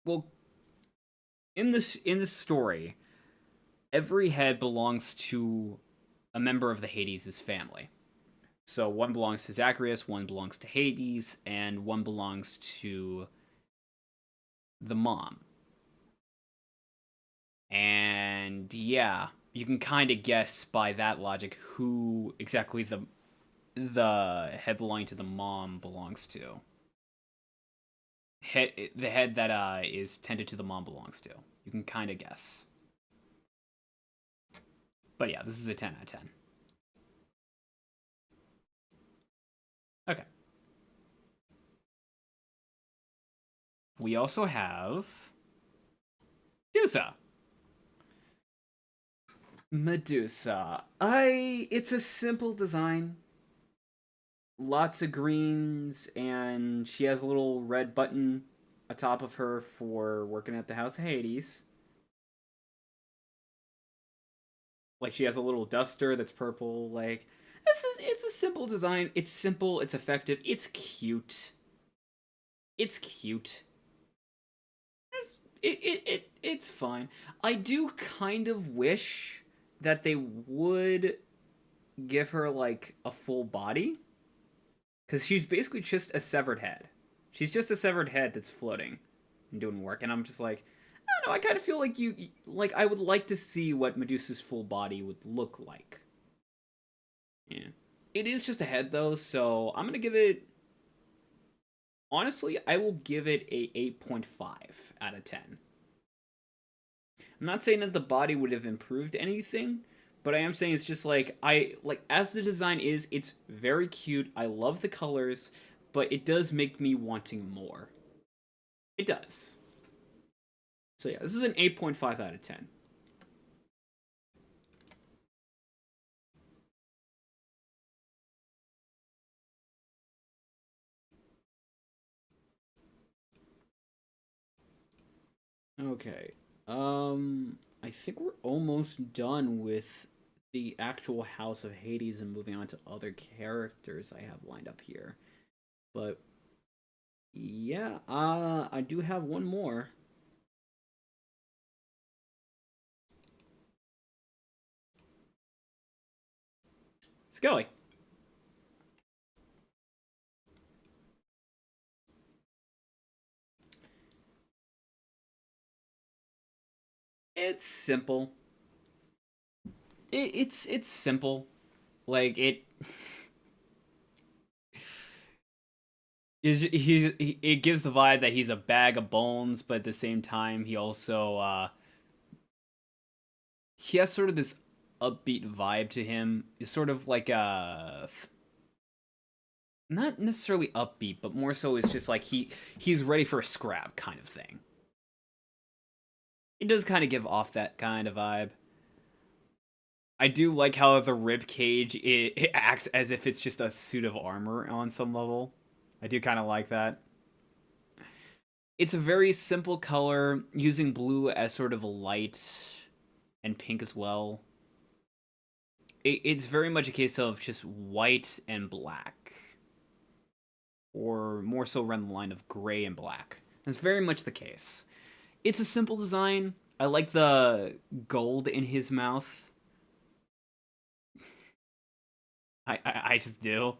Well, in this story, every head belongs to a member of the Hades' family. So one belongs to Zacharias, one belongs to Hades, and one belongs to the mom. And yeah, you can kind of guess by that logic who exactly the head belonging to the mom belongs to. The head that is tended to the mom belongs to. You can kind of guess. But yeah, this is a 10 out of 10. Okay. We also have Medusa. It's a simple design. Lots of greens, and she has a little red button atop of her for working at the House of Hades. Like, she has a little duster that's purple. Like, it's a simple design. It's simple, it's effective, it's cute. It's cute. It's fine. I do kind of wish that they would give her, like, a full body. Because she's basically just a severed head. She's just a severed head that's floating and doing work. And I'm just like, I don't know, I kind of feel like I would like to see what Medusa's full body would look like. Yeah. It is just a head, though, so I'm going to give it, honestly, I will give it a 8.5 out of 10. I'm not saying that the body would have improved anything, but I am saying it's just like, as the design is, it's very cute. I love the colors, but it does make me wanting more. It does. So yeah, this is an 8.5 out of 10. Okay. I think we're almost done with the actual House of Hades and moving on to other characters I have lined up here. But yeah, I do have one more. Skelly. It's simple. It's simple. Like it it gives the vibe that he's a bag of bones, but at the same time he also he has sort of this upbeat vibe to him. It's sort of like a, not necessarily upbeat, but more so it's just like he's ready for a scrap kind of thing. It does kind of give off that kind of vibe. I do like how the rib cage it acts as if it's just a suit of armor on some level. I do kind of like that. It's a very simple color, using blue as sort of a light and pink as well. It's very much a case of just white and black, or more so around the line of gray and black. That's very much the case. It's a simple design. I like the gold in his mouth. I just do.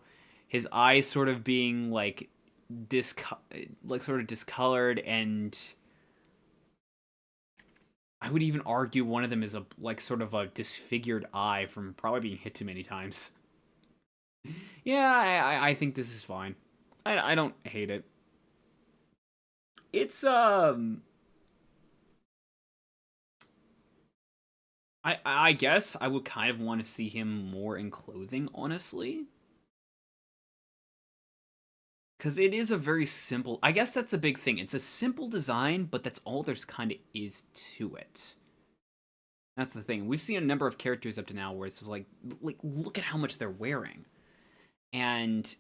His eyes sort of being like sort of discolored, and I would even argue one of them is a like sort of a disfigured eye from probably being hit too many times. Yeah, I think this is fine. I don't hate it. It's I guess I would kind of want to see him more in clothing, honestly. Because it is a very simple... I guess that's a big thing. It's a simple design, but that's all there's kind of is to it. That's the thing. We've seen a number of characters up to now where it's just like look at how much they're wearing. And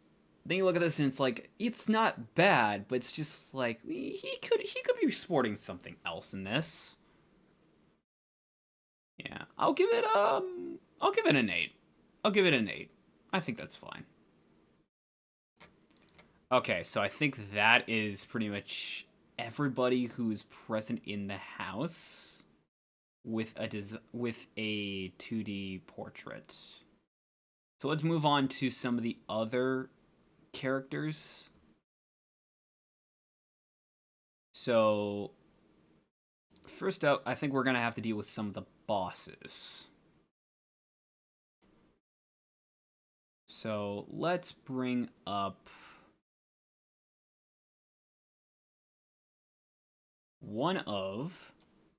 then you look at this and it's like, it's not bad, but it's just like, he could be sporting something else in this. Yeah, I'll give it an 8. I'll give it an 8. I think that's fine. Okay, so I think that is pretty much everybody who is present in the house with a 2D portrait. So let's move on to some of the other characters. So first up, I think we're going to have to deal with some of the bosses. So let's bring up one of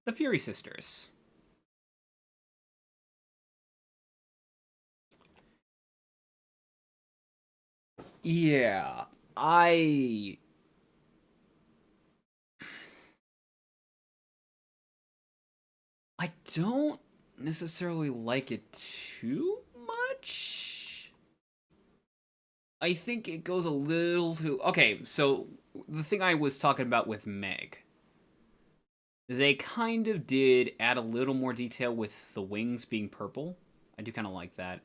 the Fury Sisters. Yeah, I don't necessarily like it too much. I think it goes a little too... Okay, so the thing I was talking about with Meg, they kind of did add a little more detail with the wings being purple. I do kind of like that.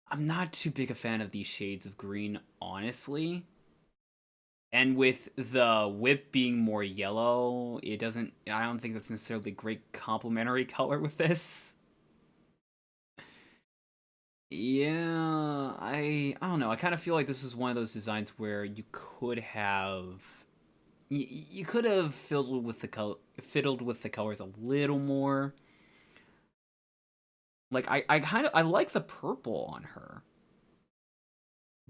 I'm not too big a fan of these shades of green, honestly. And with the whip being more yellow, I don't think that's necessarily a great complementary color with this. Yeah, I don't know. I kind of feel like this is one of those designs where you could have fiddled with the colors a little more. Like I like the purple on her,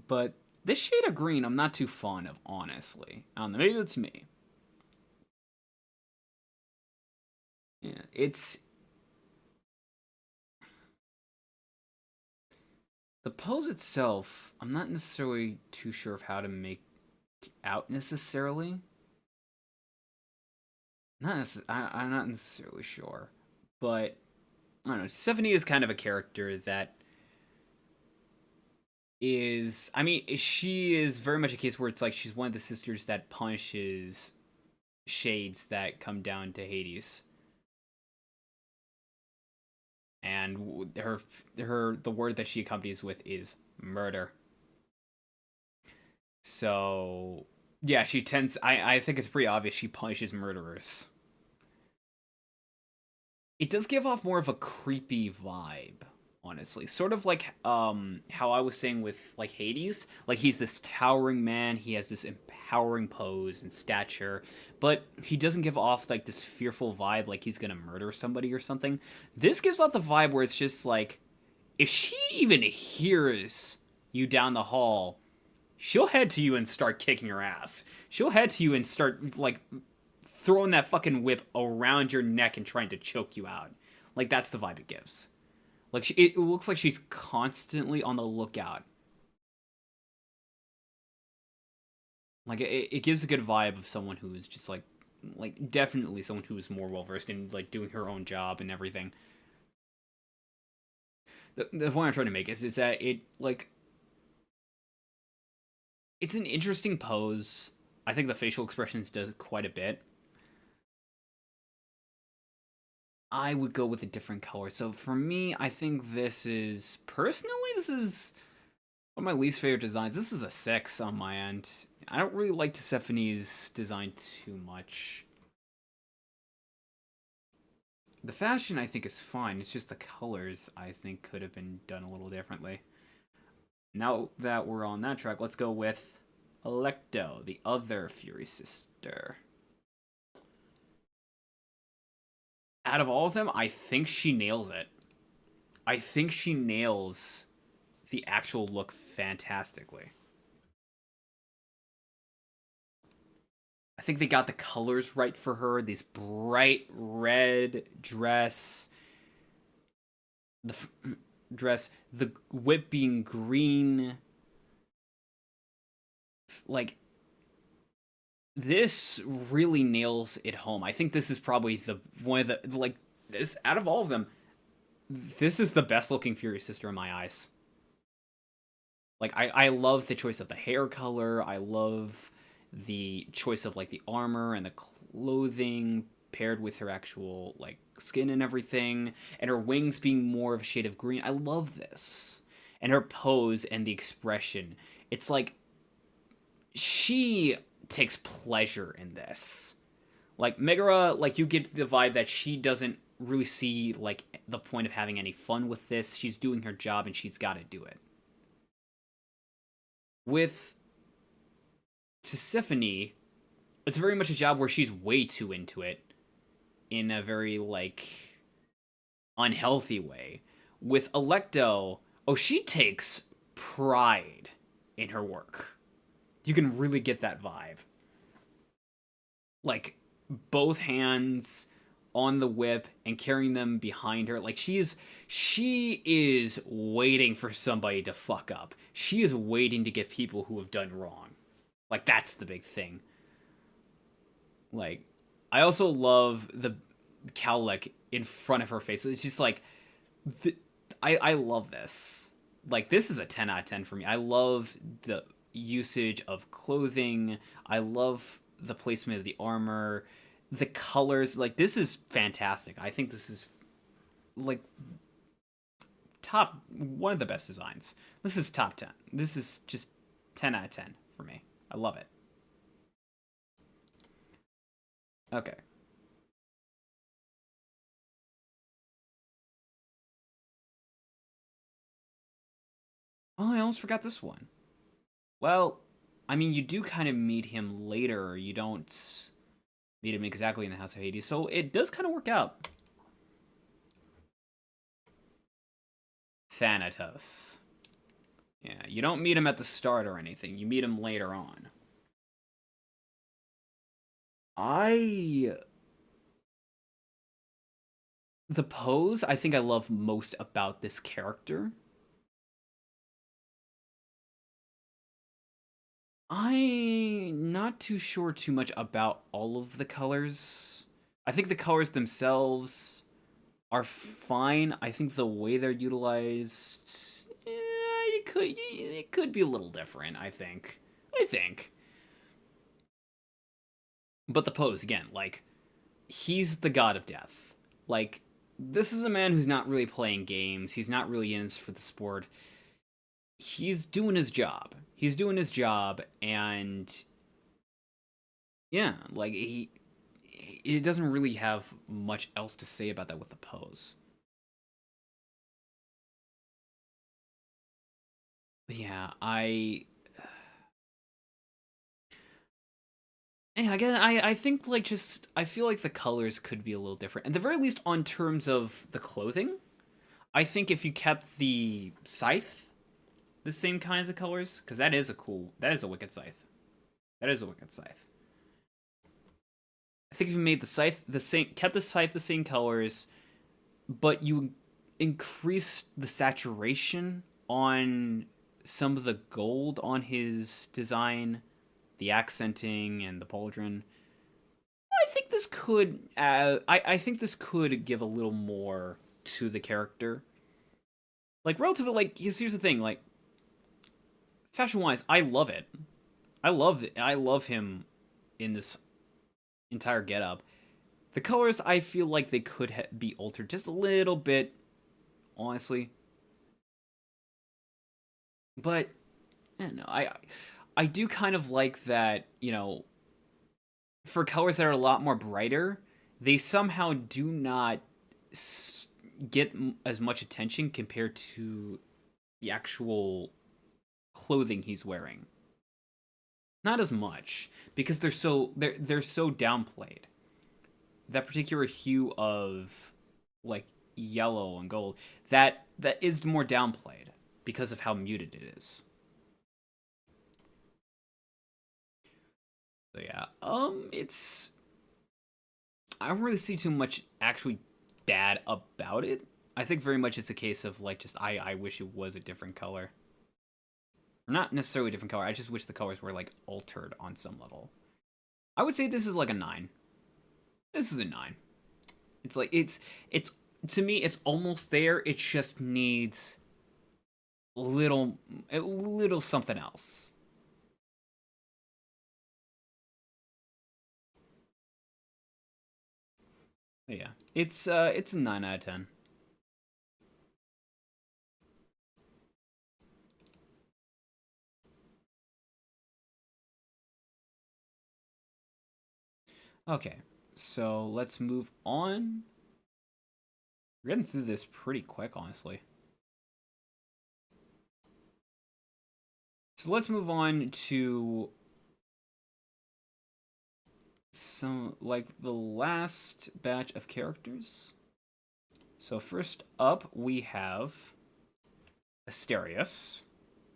but this shade of green I'm not too fond of, honestly. I don't know, maybe that's me. Yeah, it's the pose itself. I'm not necessarily too sure of how to make out necessarily. I'm not necessarily sure, but I don't know. Stephanie is kind of a character that is... I mean, she is very much a case where it's like she's one of the sisters that punishes shades that come down to Hades. And the word that she accompanies with is murder. So, yeah, she tends... I think it's pretty obvious she punishes murderers. It does give off more of a creepy vibe, honestly. Sort of like how I was saying with like Hades. Like, he's this towering man, he has this empowering pose and stature, but he doesn't give off like this fearful vibe like he's gonna murder somebody or something. This gives off the vibe where it's just like, if she even hears you down the hall, she'll head to you and start kicking your ass. She'll head to you and start like throwing that fucking whip around your neck and trying to choke you out. Like, that's the vibe it gives. Like, it looks like she's constantly on the lookout. Like, it gives a good vibe of someone who is just like definitely someone who is more well versed in like doing her own job and everything. The point I'm trying to make is that it like it's an interesting pose. I think the facial expressions does quite a bit. I would go with a different color. So for me, I think this is one of my least favorite designs. This is a 6 on my end. I don't really like Tisephone's design too much. The fashion, I think, is fine. It's just the colors, I think, could have been done a little differently. Now that we're on that track, let's go with Electo, the other Fury sister. Out of all of them, I think she nails it. I think she nails the actual look fantastically. I think they got the colors right for her. This bright red dress, the whip being green. Like, this really nails it home. I think this is probably one of the like this out of all of them. This is the best looking Fury sister in my eyes. Like, I love the choice of the hair color. I love the choice of like the armor and the clothing paired with her actual like skin and everything, and her wings being more of a shade of green. I love this. And her pose and the expression. It's like she takes pleasure in this. Like Megara, like you get the vibe that she doesn't really see like the point of having any fun with this. She's doing her job and she's got to do it. With Persephone, it's very much a job where she's way too into it in a very like unhealthy way. With Electo, oh, she takes pride in her work. You can really get that vibe. Like both hands on the whip and carrying them behind her. Like she is waiting for somebody to fuck up. She is waiting to get people who have done wrong. Like that's the big thing. Like I also love the cowlick in front of her face. It's just like I love this. Like this is a 10 out of 10 for me. I love the usage of clothing. I love the placement of the armor, the colors. Like this is fantastic. I think this is like top one of the best designs. This is top 10. This is just 10 out of 10 for me. I love it. Okay. Oh, I almost forgot this one. Well, I mean, you do kind of meet him later. You don't meet him exactly in the House of Hades, so it does kind of work out. Thanatos. Yeah, you don't meet him at the start or anything. You meet him later on. The pose I think I love most about this character. I'm not too sure too much about all of the colors. I think the colors themselves are fine. I think the way they're utilized, it could be a little different. I think. But the pose again, like he's the god of death. Like this is a man who's not really playing games. He's not really in this for the sport. He's doing his job. He's doing his job, and yeah, like he doesn't really have much else to say about that with the pose. But yeah, yeah, again, I think like just I feel like the colors could be a little different. At the very least, on terms of the clothing, I think if you kept the scythe the same kinds of colors, because that is a wicked scythe. That is a wicked scythe. I think if you made the scythe the same, kept the scythe the same colors, but you increased the saturation on some of the gold on his design, the accenting and the pauldron. I think this could, I think this could give a little more to the character. Like relatively, like here's the thing, like fashion wise, I love it. I love him in this entire getup. The colors, I feel like they could be altered just a little bit, honestly. But I don't know. I do kind of like that. For colors that are a lot more brighter, they somehow do not get as much attention compared to the actual clothing he's wearing. Not as much because they're so downplayed. That particular hue of like yellow and gold, that is more downplayed because of how muted it is. So yeah, it's I don't really see too much actually bad about it. I think very much it's a case of like just I wish it was a different color. Or not necessarily a different color. I just wish the colors were like altered on some level. I would say this is like a 9. This is a 9. It's like it's to me it's almost there. It just needs a little something else. But yeah, it's a 9 out of 10. Okay, so let's move on. We're getting through this pretty quick, honestly. So let's move on to some like the last batch of characters. So first up we have Asterius,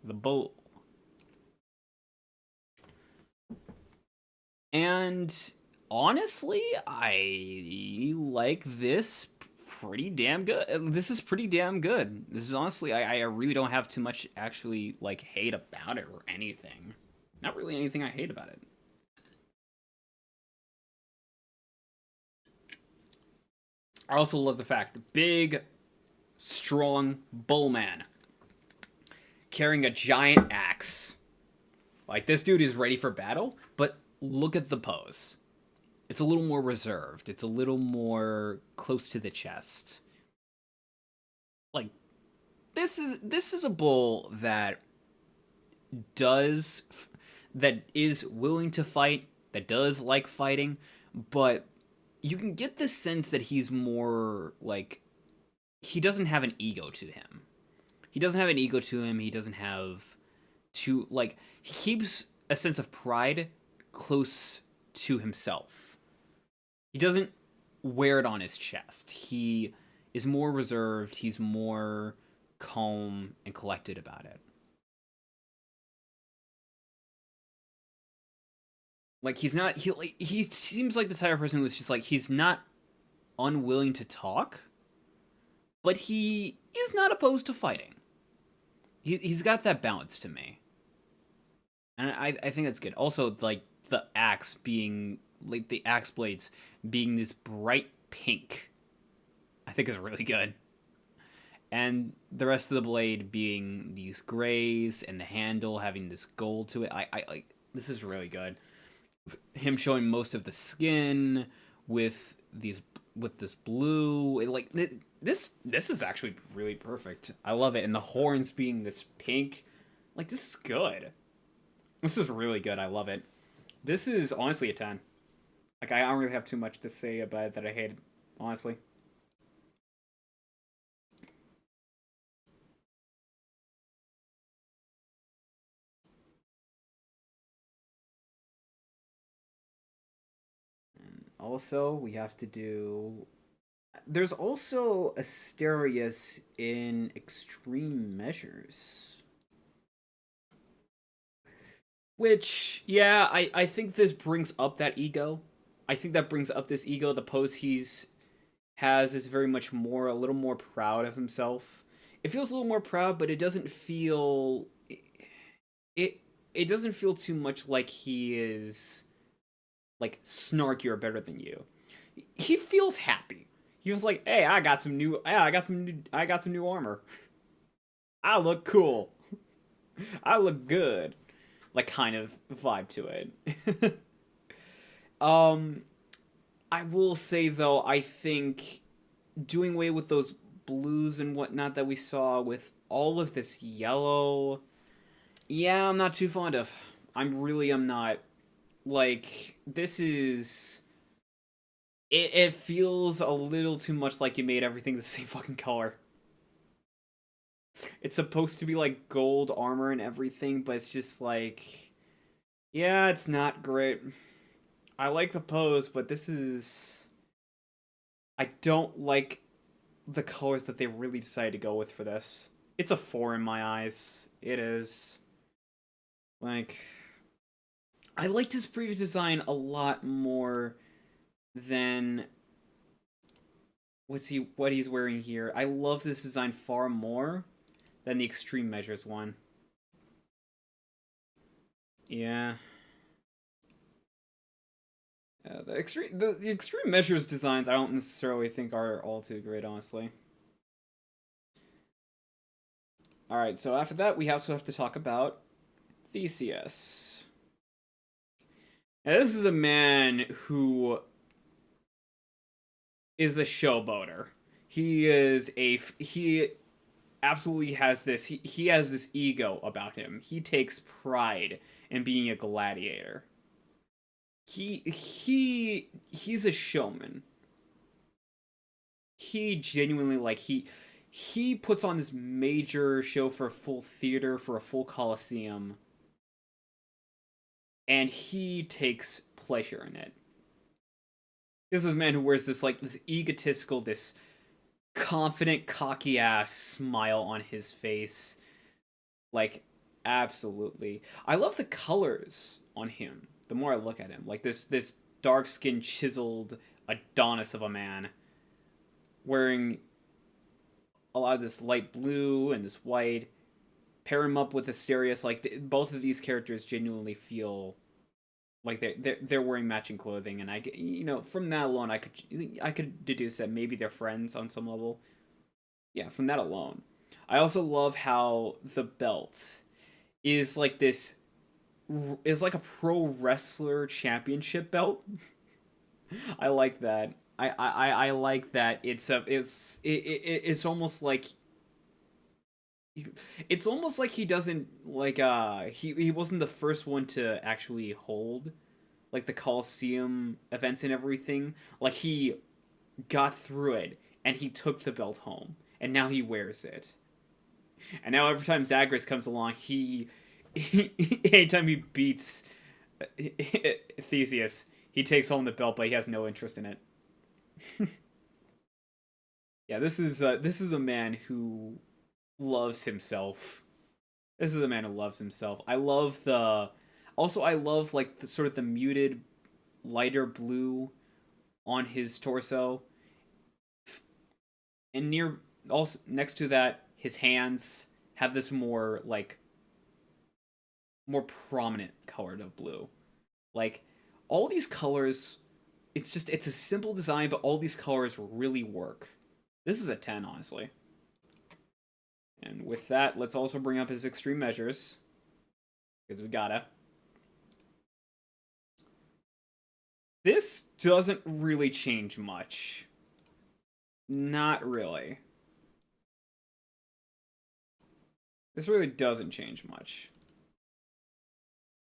the bull. And honestly, I like this pretty damn good. This is pretty damn good. This is honestly, I really don't have too much actually like hate about it or anything. Not really anything I hate about it. I also love the fact big, strong bull man carrying a giant axe. Like this dude is ready for battle, but look at the pose. It's a little more reserved. It's a little more close to the chest. Like this is a bull does that is willing to fight, that does like fighting, but you can get the sense that he's more like he doesn't have an ego to him. He doesn't have an ego to him. He doesn't have to like he keeps a sense of pride close to himself. He doesn't wear it on his chest. He is more reserved. He's more calm and collected about it. Like he's not he seems like the type of person who's just like he's not unwilling to talk, but he is not opposed to fighting. He's got that balance to me, and I think that's good. Also, like the axe being like the axe blades being this bright pink, I think is really good. And the rest of the blade being these grays and the handle having this gold to it. I like this is really good. Him showing most of the skin with these with this blue, like this is actually really perfect. I love it, and the horns being this pink, like this is good. This is really good. I love it. This is honestly a 10. Like I don't really have too much to say about it that I hated, honestly. Also, we have to do. There's also Asterius in Extreme Measures. Which, yeah, I think this brings up that ego. I think that brings up this ego. The pose he's has is very much more, a little more proud of himself. It feels a little more proud, but it doesn't feel. It, it doesn't feel too much like he is like snarky or better than you. He feels happy. He was like, "Hey, I got some new, yeah, I got some new armor." I look cool. I look good. Like, kind of vibe to it. um, I will say though, I think doing away with those blues and whatnot that we saw with all of this yellow, yeah, I'm not too fond of. I'm not. Like, this is. It feels a little too much like you made everything the same fucking color. It's supposed to be like gold armor and everything, but it's just like. Yeah, it's not great. I like the pose, but this is. I don't like the colors that they really decided to go with for this. It's a 4 in my eyes. It is. Like. I liked his previous design a lot more than what he's wearing here. I love this design far more than the Extreme Measures one. Yeah. The Extreme Measures designs I don't necessarily think are all too great, honestly. Alright, so after that we also have to talk about Theseus. Now this is a man who is a showboater. He absolutely has this he has this ego about him. He takes pride in being a gladiator. He's a showman. He genuinely he puts on this major show for a full theater, for a full coliseum, and he takes pleasure in it. This is a man who wears this egotistical, this confident, cocky ass smile on his face. Like, absolutely. I love the colors on him. The more I look at him, like this dark skinned, chiseled Adonis of a man, wearing a lot of this light blue and this white. Pair him up with Asterius. Like both of these characters genuinely feel like they're wearing matching clothing, and from that alone I could deduce that maybe they're friends on some level. Yeah, from that alone. I also love how the belt is like this is like a pro wrestler championship belt. I like that. I like that. It's almost like he doesn't like he wasn't the first one to actually hold like the Coliseum events and everything. Like he got through it and he took the belt home and now he wears it. And now every time Zagreus comes along, anytime he beats Theseus, he takes home the belt, but he has no interest in it. Yeah, this is a man who loves himself. This is a man who loves himself. I love like the sort of the muted lighter blue on his torso. And also next to that, his hands have this more prominent colored of blue. Like all these colors, it's a simple design, but all these colors really work. This is a 10, honestly. And with that, let's also bring up his extreme measures. Because we gotta. This doesn't really change much. Not really. This really doesn't change much.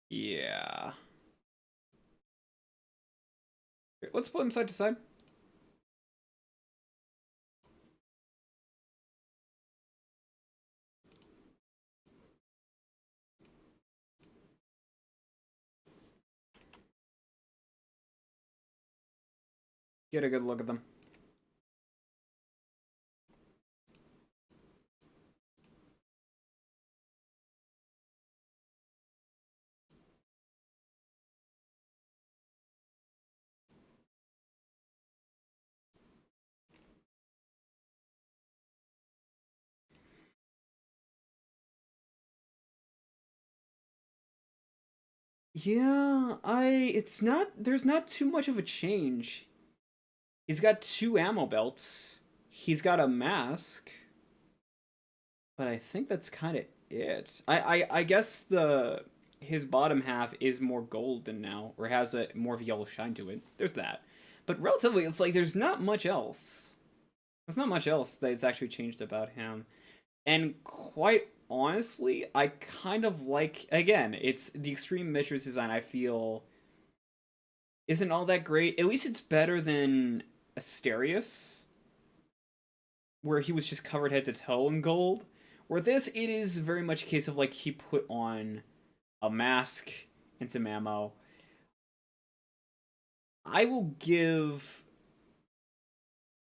Yeah. Here, let's put him side to side. Get a good look at them. Yeah, there's not too much of a change. He's got 2 ammo belts. He's got a mask. but I think that's kind of it. I guess the his bottom half is more golden now, or has a more of a yellow shine to it. There's that, but relatively, it's like there's not much else. There's not much else that's actually changed about him, and quite honestly, I kind of like. Again, it's the extreme Mitch's design. I feel isn't all that great. At least it's better than Asterius, where he was just covered head to toe in gold. Where this, it is very much a case of like he put on a mask and some ammo. I will give.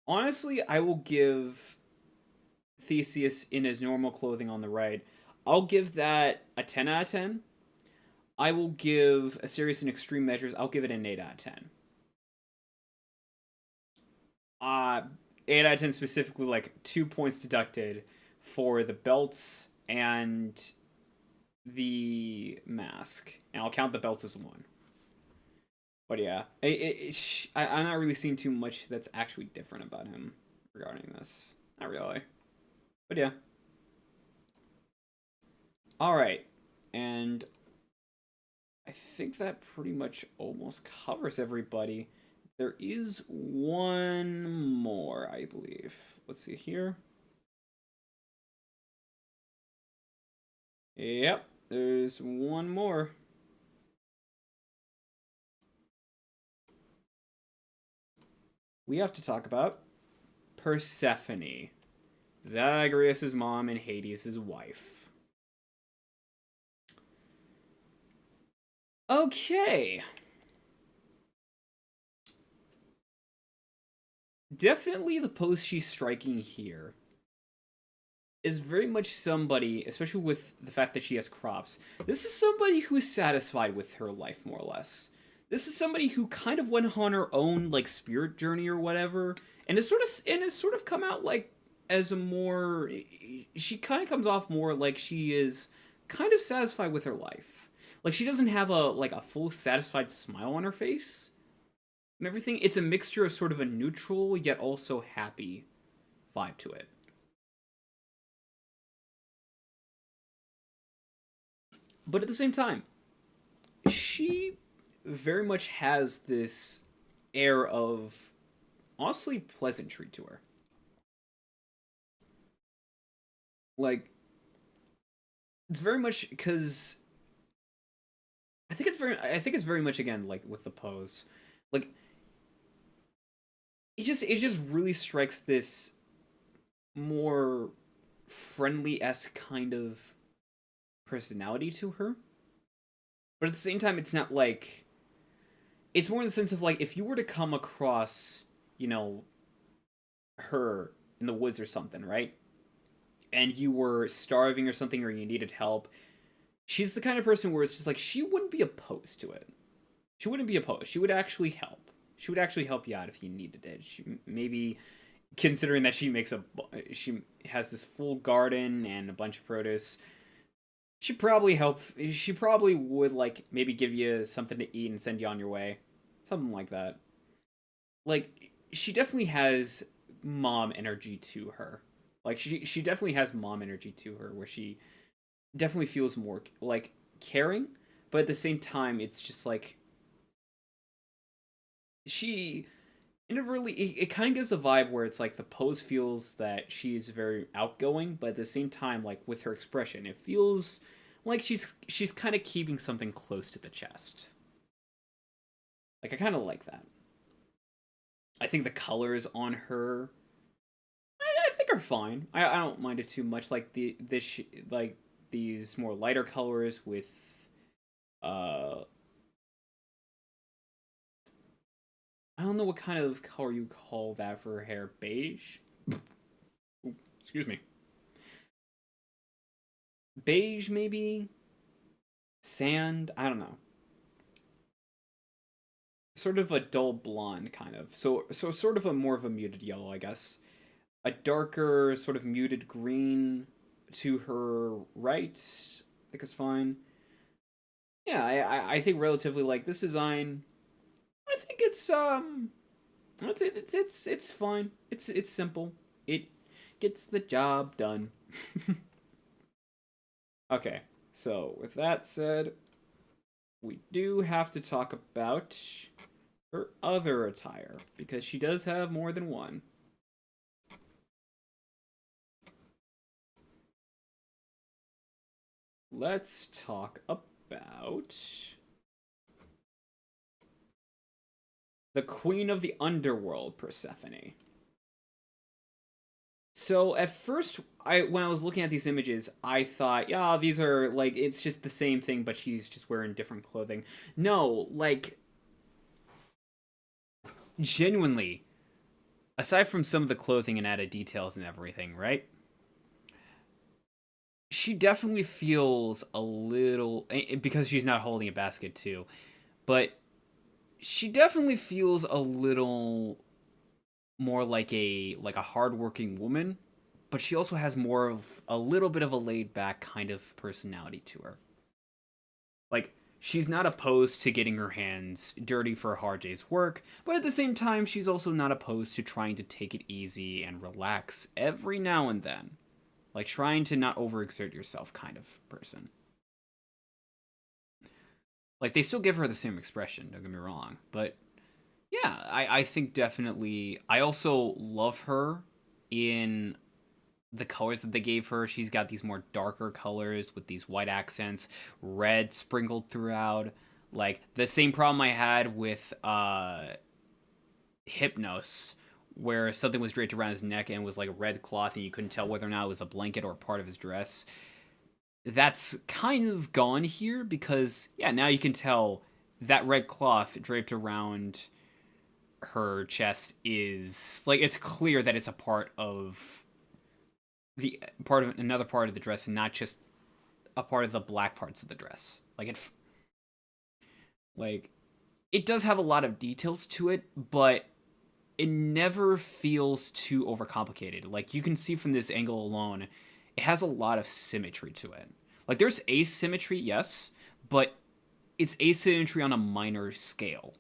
Honestly, I will give Theseus in his normal clothing on the right. I'll give that a 10 out of 10. I will give a series in extreme measures. I'll give it an 8 out of 10. 8 out of 10 specifically, like 2 points deducted for the belts and the mask. And I'll count the belts as one. But yeah, I'm not really seeing too much that's actually different about him regarding this. Not really. But yeah. Alright. And I think that pretty much almost covers everybody. There is one more, I believe. Let's see here. Yep, there's one more. We have to talk about Persephone, Zagreus' mom and Hades' wife. Okay. Definitely the pose she's striking here is very much somebody, especially with the fact that she has crops. This is somebody who is satisfied with her life, more or less. This is somebody who kind of went on her own like spirit journey or whatever, and has sort of come out like as a more. She kind of comes off more like she is kind of satisfied with her life. Like she doesn't have a full satisfied smile on her face and everything. It's a mixture of sort of a neutral yet also happy vibe to it. But at the same time, she very much has this air of honestly pleasantry to her. Like it's very much because I think it's very much again like with the pose. Like it just really strikes this more friendly-esque kind of personality to her. But at the same time it's not like it's more in the sense of like if you were to come across, her in the woods or something, right? And you were starving or something or you needed help, she's the kind of person where it's just like she wouldn't be opposed to it. She wouldn't be opposed. She would actually help. She would actually help you out if you needed it. She maybe considering that she has this full garden and a bunch of produce. She'd probably help. She probably would like maybe give you something to eat and send you on your way, something like that. Like she definitely has mom energy to her. Like she definitely has mom energy to her, where she definitely feels more like caring, but at the same time, it's just like she it kind of gives a vibe where it's like the pose feels that she's very outgoing, but at the same time, like with her expression, it feels like she's kind of keeping something close to the chest. Like I kind of like that. I think the colors on her, I think are fine. I don't mind it too much. Like like these more lighter colors with uh I don't know what kind of color you call that for her hair. Beige? Ooh, excuse me. Beige, maybe? Sand? I don't know. Sort of a dull blonde, kind of. So sort of a more of a muted yellow, I guess. A darker, sort of muted green to her right. I think it's fine. Yeah, I think relatively like this design. I think it's fine. It's simple. It gets the job done. Okay, so with that said, we do have to talk about her other attire, because she does have more than one. Let's talk about the Queen of the Underworld, Persephone. So at first, when I was looking at these images, I thought, yeah, these are like it's just the same thing, but she's just wearing different clothing. No, like genuinely, aside from some of the clothing and added details and everything, right? She definitely feels a little because she's not holding a basket too, but she definitely feels a little more like a hardworking woman, but she also has more of a little bit of a laid back kind of personality to her. Like she's not opposed to getting her hands dirty for a hard day's work, but at the same time she's also not opposed to trying to take it easy and relax every now and then. Like trying to not overexert yourself kind of person. Like they still give her the same expression, don't get me wrong, but yeah, I think definitely I also love her in the colors that they gave her. She's got these more darker colors with these white accents, red sprinkled throughout. Like the same problem I had with Hypnos, where something was draped around his neck and was like a red cloth, and you couldn't tell whether or not it was a blanket or part of his dress. That's kind of gone here because yeah, now you can tell that red cloth draped around her chest is like it's clear that it's a part of another part of the dress and not just a part of the black parts of the dress. Like it does have a lot of details to it, but it never feels too overcomplicated. Like you can see from this angle alone, it has a lot of symmetry to it. Like there's asymmetry, yes, but it's asymmetry on a minor scale.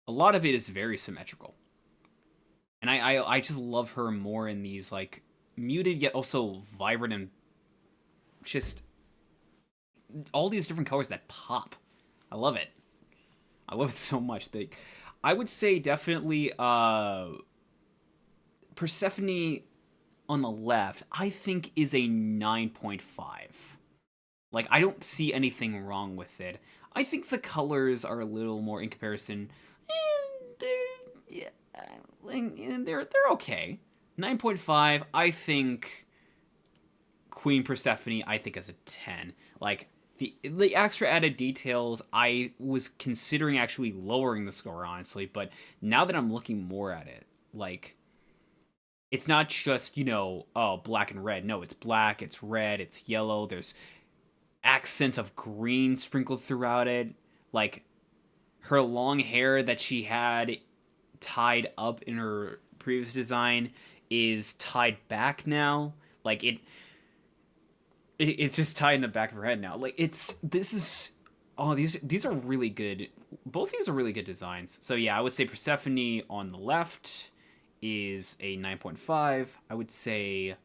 A lot of it is very symmetrical. And I just love her more in these like muted yet also vibrant and just all these different colors that pop. I love it. I love it so much. I would say definitely Persephone on the left, I think is a 9.5. Like I don't see anything wrong with it. I think the colors are a little more in comparison. Yeah, they're okay. 9.5. I think Queen Persephone. I think is a 10. Like the extra added details, I was considering actually lowering the score honestly, but now that I'm looking more at it, like it's not just oh black and red. No, it's black, it's red, it's yellow. There's accents of green sprinkled throughout it. Like her long hair that she had tied up in her previous design is tied back now. Like it's just tied in the back of her head now. Like this is oh these are really good. Both these are really good designs. So yeah, I would say Persephone on the left is a 9.5. I would say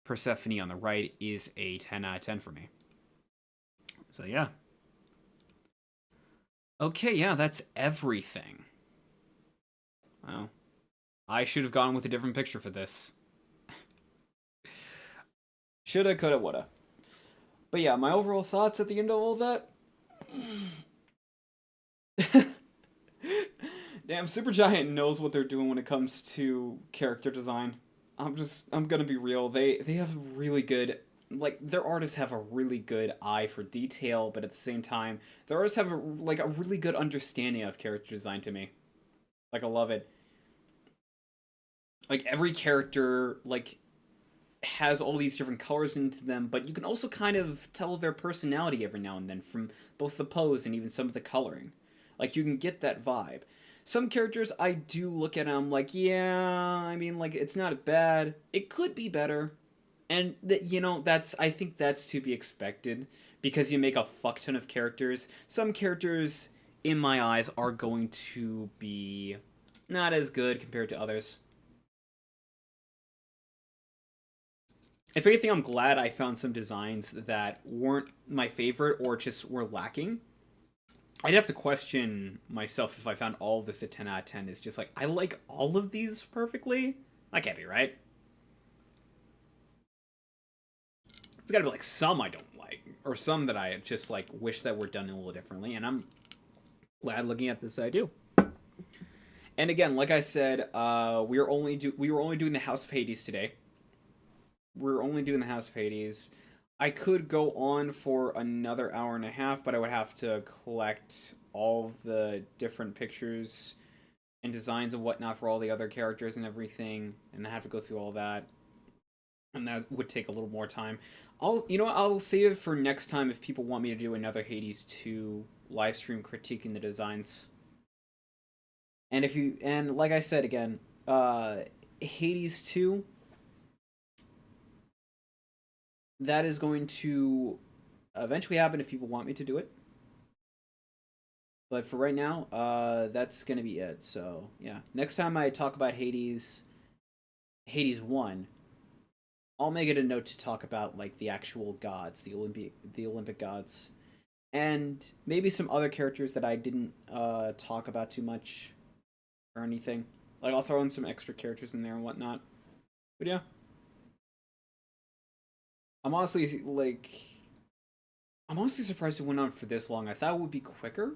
Persephone on the right is a 10 out of 10 for me. So yeah. Okay, yeah, that's everything. Well, I should have gone with a different picture for this. Shoulda, coulda, woulda. But yeah, my overall thoughts at the end of all that. Damn, Supergiant knows what they're doing when it comes to character design. I'm gonna be real. They have really good like their artists have a really good eye for detail, but at the same time, their artists have a really good understanding of character design to me. Like I love it. Like every character has all these different colors into them, but you can also kind of tell their personality every now and then from both the pose and even some of the coloring. Like you can get that vibe. Some characters I do look at and I'm like, yeah, I mean like it's not bad. It could be better. And that that's I think that's to be expected because you make a fuck ton of characters. Some characters in my eyes are going to be not as good compared to others. If anything, I'm glad I found some designs that weren't my favorite or just were lacking. I'd have to question myself if I found all of this a 10 out of 10. It's just like, I like all of these perfectly? That can't be right. There's gotta be like some I don't like, or some that I just like wish that were done a little differently, and I'm glad looking at this I do. And again, like I said, we were only doing the House of Hades today. We're only doing the House of Hades. I could go on for another hour and a half, but I would have to collect all the different pictures and designs and whatnot for all the other characters and everything, and I have to go through all that, and that would take a little more time. I'll save it for next time if people want me to do another Hades 2 live stream critiquing the designs. And like I said again, Hades 2, that is going to eventually happen if people want me to do it. But for right now, that's going to be it. So, yeah. Next time I talk about Hades 1, I'll make it a note to talk about like the actual gods, the Olympic gods. And maybe some other characters that I didn't talk about too much or anything. Like, I'll throw in some extra characters in there and whatnot. But yeah. I'm honestly surprised it went on for this long. I thought it would be quicker.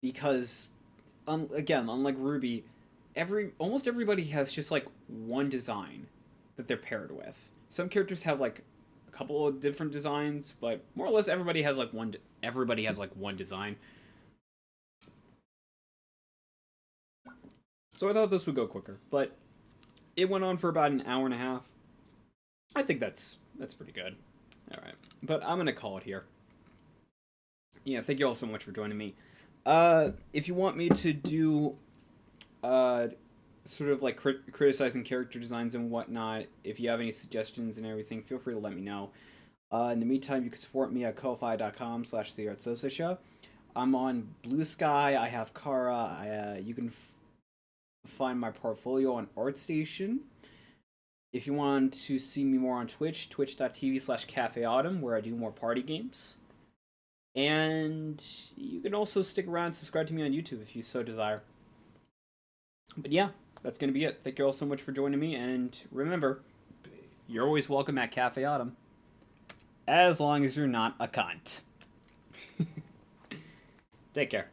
Because, again, unlike Ruby, almost everybody has just, like, one design that they're paired with. Some characters have, like, a couple of different designs, but more or less everybody has, like, one design. So I thought this would go quicker, but it went on for about an hour and a half. I think that's pretty good. Alright, but I'm going to call it here. Yeah, thank you all so much for joining me. If you want me to do, sort of like criticizing character designs and whatnot, if you have any suggestions and everything, feel free to let me know. In the meantime, you can support me at ko-fi.com/Sozo-sha. I'm on Blue Sky, I have Kara, you can find my portfolio on ArtStation. If you want to see me more on Twitch, twitch.tv/cafeautumn, where I do more party games. And you can also stick around and subscribe to me on YouTube if you so desire. But yeah, that's going to be it. Thank you all so much for joining me, and remember, you're always welcome at Cafe Autumn. As long as you're not a cunt. Take care.